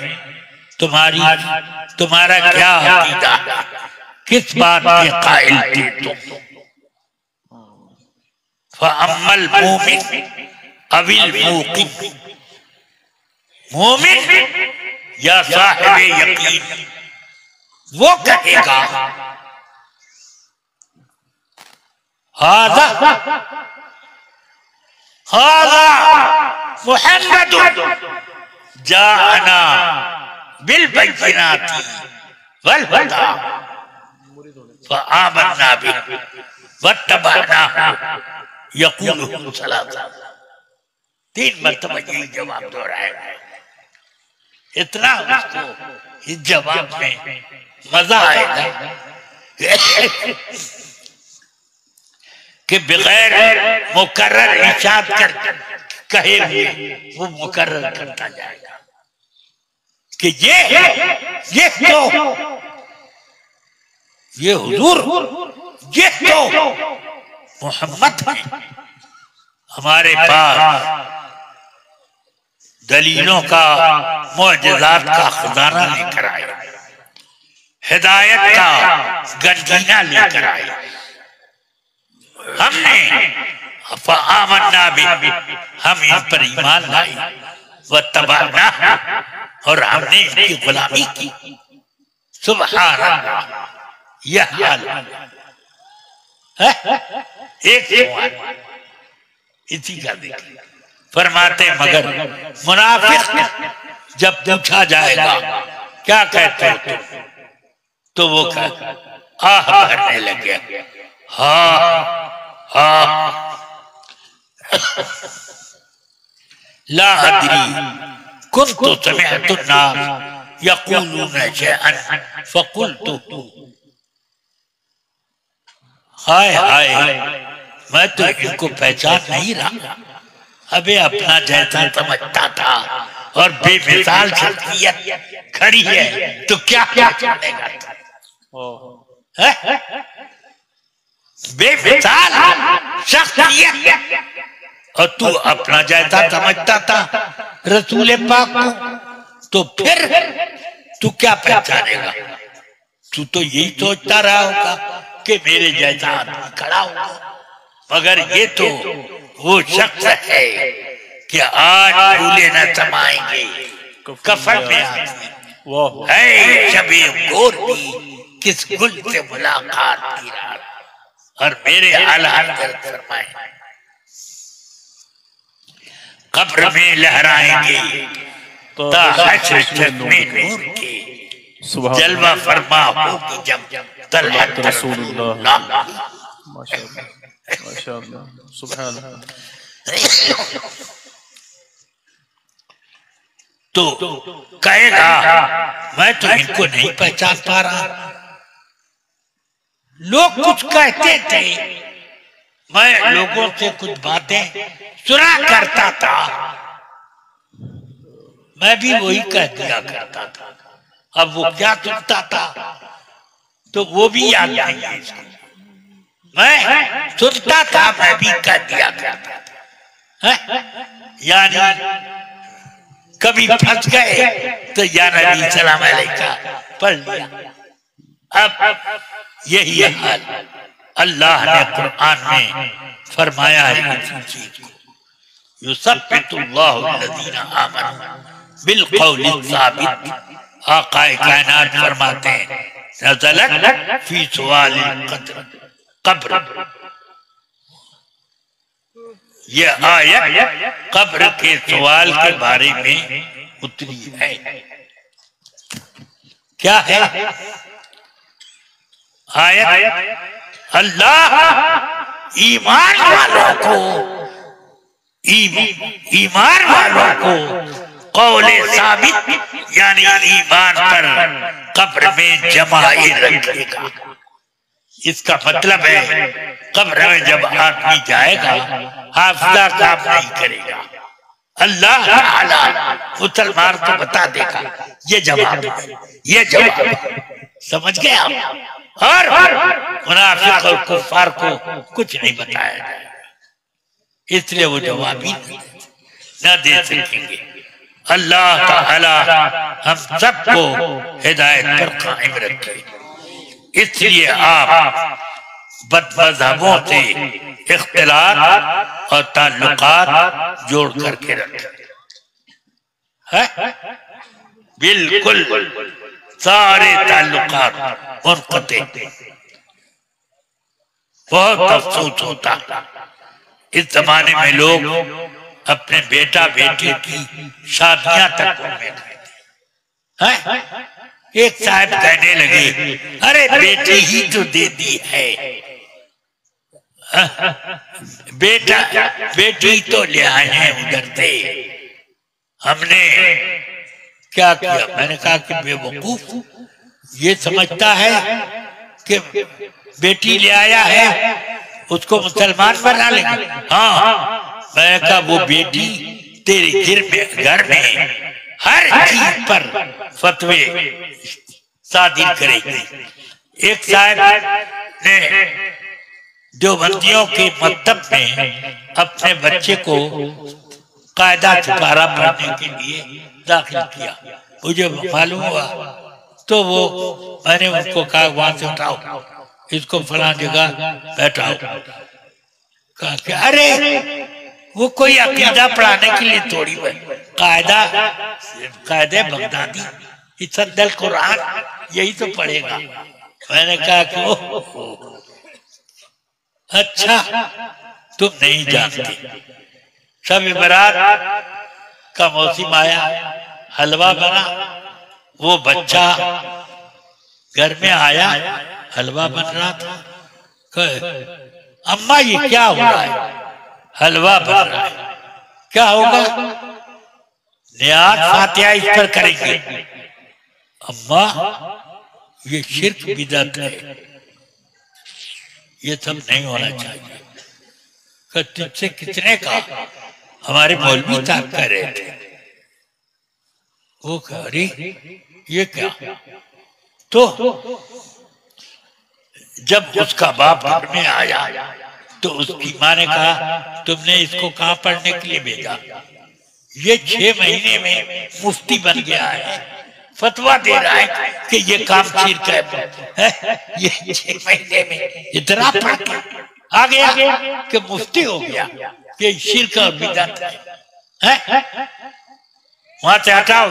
तुम्हारा क्या अकीदा, किस बात के कायल थे तुम। फ़अम्मल मोमिन अविल मूक़िन, मोमिन या साहिब यकीन, वो कहेगा हाज़ा मुहम्मद जाअना बिल बय्यिनाति वल हुदा फ़आमन्ना बिही वत्तबअनाहु, यक़ूलु सलासा। 3 मरतबा यही जवाब दोहराया। इतना उसको इस जवाब में मजा आएगा कि बगैर मुकर्रर इरशाद कर कहे हुए वो मुकर्रर करता जाएगा कि ये हुजूर, ये तो मोहम्मद है। हमारे पास दलीलों का, मुअजिज़ात का खजाना लेकर आए, हिदायत का गंजीना लेकर आए। हमने फ़आमन्ना बिही, हम इन पर ईमान लाए, वत्तबअना, और हमने इनकी गुलामी की। सुभान अल्लाह, यह हाल है। एक सवाल इसी का देखिए, फरमाते मगर मुनाफिक जब पूछा जाएगा क्या कहते हो तुम, तो वो आह भरने लगे, ला अदरी कुन्तु समिअतु अन्नास यक़ूलूना शैअन फ़क़ुल्तु, हाय हाय मैं तो इनको पहचान नहीं रहा। अबे अपना जैसा समझता था और बेमिसाल शख्सियत खड़ी है तो क्या पहचानेगा? बेमिसाल शख्सियत, और तू अपना जैसा समझता था रसूल पाक को, तो फिर तू क्या पहचानेगा? तू तो यही सोचता रहा होगा कि मेरे जैसा आदमी खड़ा होगा, मगर ये तो वो शख्स है कि आज फूले न समाएंगे कफन में आदमी है। शबे गोर भी किस गुल से मुलाकात की रात, और मेरे हालात फरमाए कब्र में लहराएंगे नूर के जलवा फरमा होगी जब तलहत रसूलुल्लाह। माशाअल्लाह सुभान अल्लाह। तो कहेगा मैं तो इनको नहीं पहचान पा रहा। लोग कुछ कहते थे, मैं लोगों से कुछ बातें सुना करता था, मैं भी वही कह दिया करता था। अब वो क्या सुनता था तो वो भी याद नहीं है इसको। मैं सुनता था, मैं भी कह दिया करता था। यानी कभी फंस गए तो या नबी सलाम अलैका पढ़ लिया। अब यही हाल अल्लाह ने कुरान में फरमाया है इसी चीज को, युसब्बितुल्लाहु अल्लज़ीना आमनू बिल क़ौलि साबित। आक़ाए कायनात फरमाते हैं नज़लत फी सुवालिल कब्र। ये आयत कब्र के सवाल के बारे में उतरी है। क्या है आयत? अल्लाह ईमान वालों को कौले साबित यानी ईमान पर कब्र में जमाए रखेगा। इसका मतलब है कब्र में जब आदमी जाएगा हाफिजा काम नहीं करेगा। अल्लाह ताला मुसलमान को बता देगा ये जवाब, ये जवाब। समझ गए आप? और मुनाफिक और कुफार को कुछ नहीं बताया जाएगा, इसलिए वो जवाब ही न दे सकेंगे। अल्लाह ताला हम सबको हिदायत पर कायम रखे। इसलिए आप बदमज़हबों से इख्तिलाफ और ताल्लुकात जोड़ करके रखें। बिल्कुल सारे ताल्लुकात मुनक़ते। बहुत अफसोस होता इस जमाने में लोग अपने बेटा बेटी की शादियां तक में हैं। एक साहब कहने लगे अरे बेटी ही तो दे दी है, बेटा बेटी तो ले आए हैं उधर से, हमने क्या किया? मैंने कहा कि बेवकूफ ये समझता है कि बेटी ले आया है उसको मुसलमान बना लेंगे। हाँ, मैंने कहा वो बेटी तेरे घर में हर चीज पर फतवे सादिर करेगी। एक साहब ने देवबंदियों के मकतब में अपने बच्चे को कायदा छुपारा पढ़ने के लिए दाखिल किया। मुझे मालूम हुआ तो वो मैंने उनको कहा वहां से उठाओ, इसको फला जगह बैठाओ। कहा कि अरे वो कोई अकीदा पढ़ाने के लिए थोड़ी है, कायदे बगदादी सद्दल कुरान यही तो पढ़ेगा। मैंने कहा कि अच्छा तुम नहीं जानते, सब बरात का मौसम आया, हलवा बना, वो बच्चा घर में आया, हलवा बन रहा था। अम्मा ये क्या हो रहा है? हलवा बन रहा है, क्या होगा? नियात फातिहा इस पर करेंगे। अम्मा ये शिर्क बिदअत है, ये सब नहीं होना चाहिए। तुझसे कितने का? हमारे मौलवी साहब कह रहे थे। वो कह रही ये क्या? तो जब उसका बाप घर में आया तो उसकी माँ ने कहा तुमने इसको कहाँ पढ़ने के लिए भेजा? ये 6 महीने में मुफ्ती बन गया है, फतवा दे रहा है कि ये काम शिर्क है। ये 6 महीने में इतना पढ़ के आ गया कि मुफ्ती हो गया, ये शिर्क और बिदअत है। वहां से हटाओ।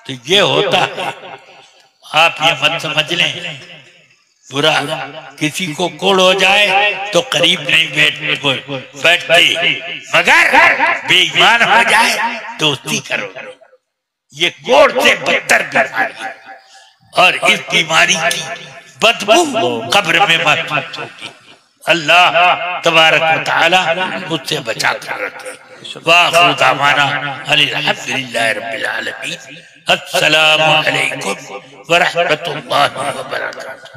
तो ये होता है, आप ये मत समझ लें बुरा किसी को कोड़ हो जाए तो करीब नहीं बैठते, मगर बेईमान हो जाए दोस्ती करो। ये कोड़ से बदतर बीमारी है और इस बीमारी की बदबू कब्र में महसूस होगी। अल्लाह तबारक व तआला मुझसे बचा कर रखे। वाखिरु दावाना अल्हम्दुलिल्लाहि रब्बिल आलमीन। अस्सलामु अलैकुम व रहमतुल्लाहि व बरकातुहू।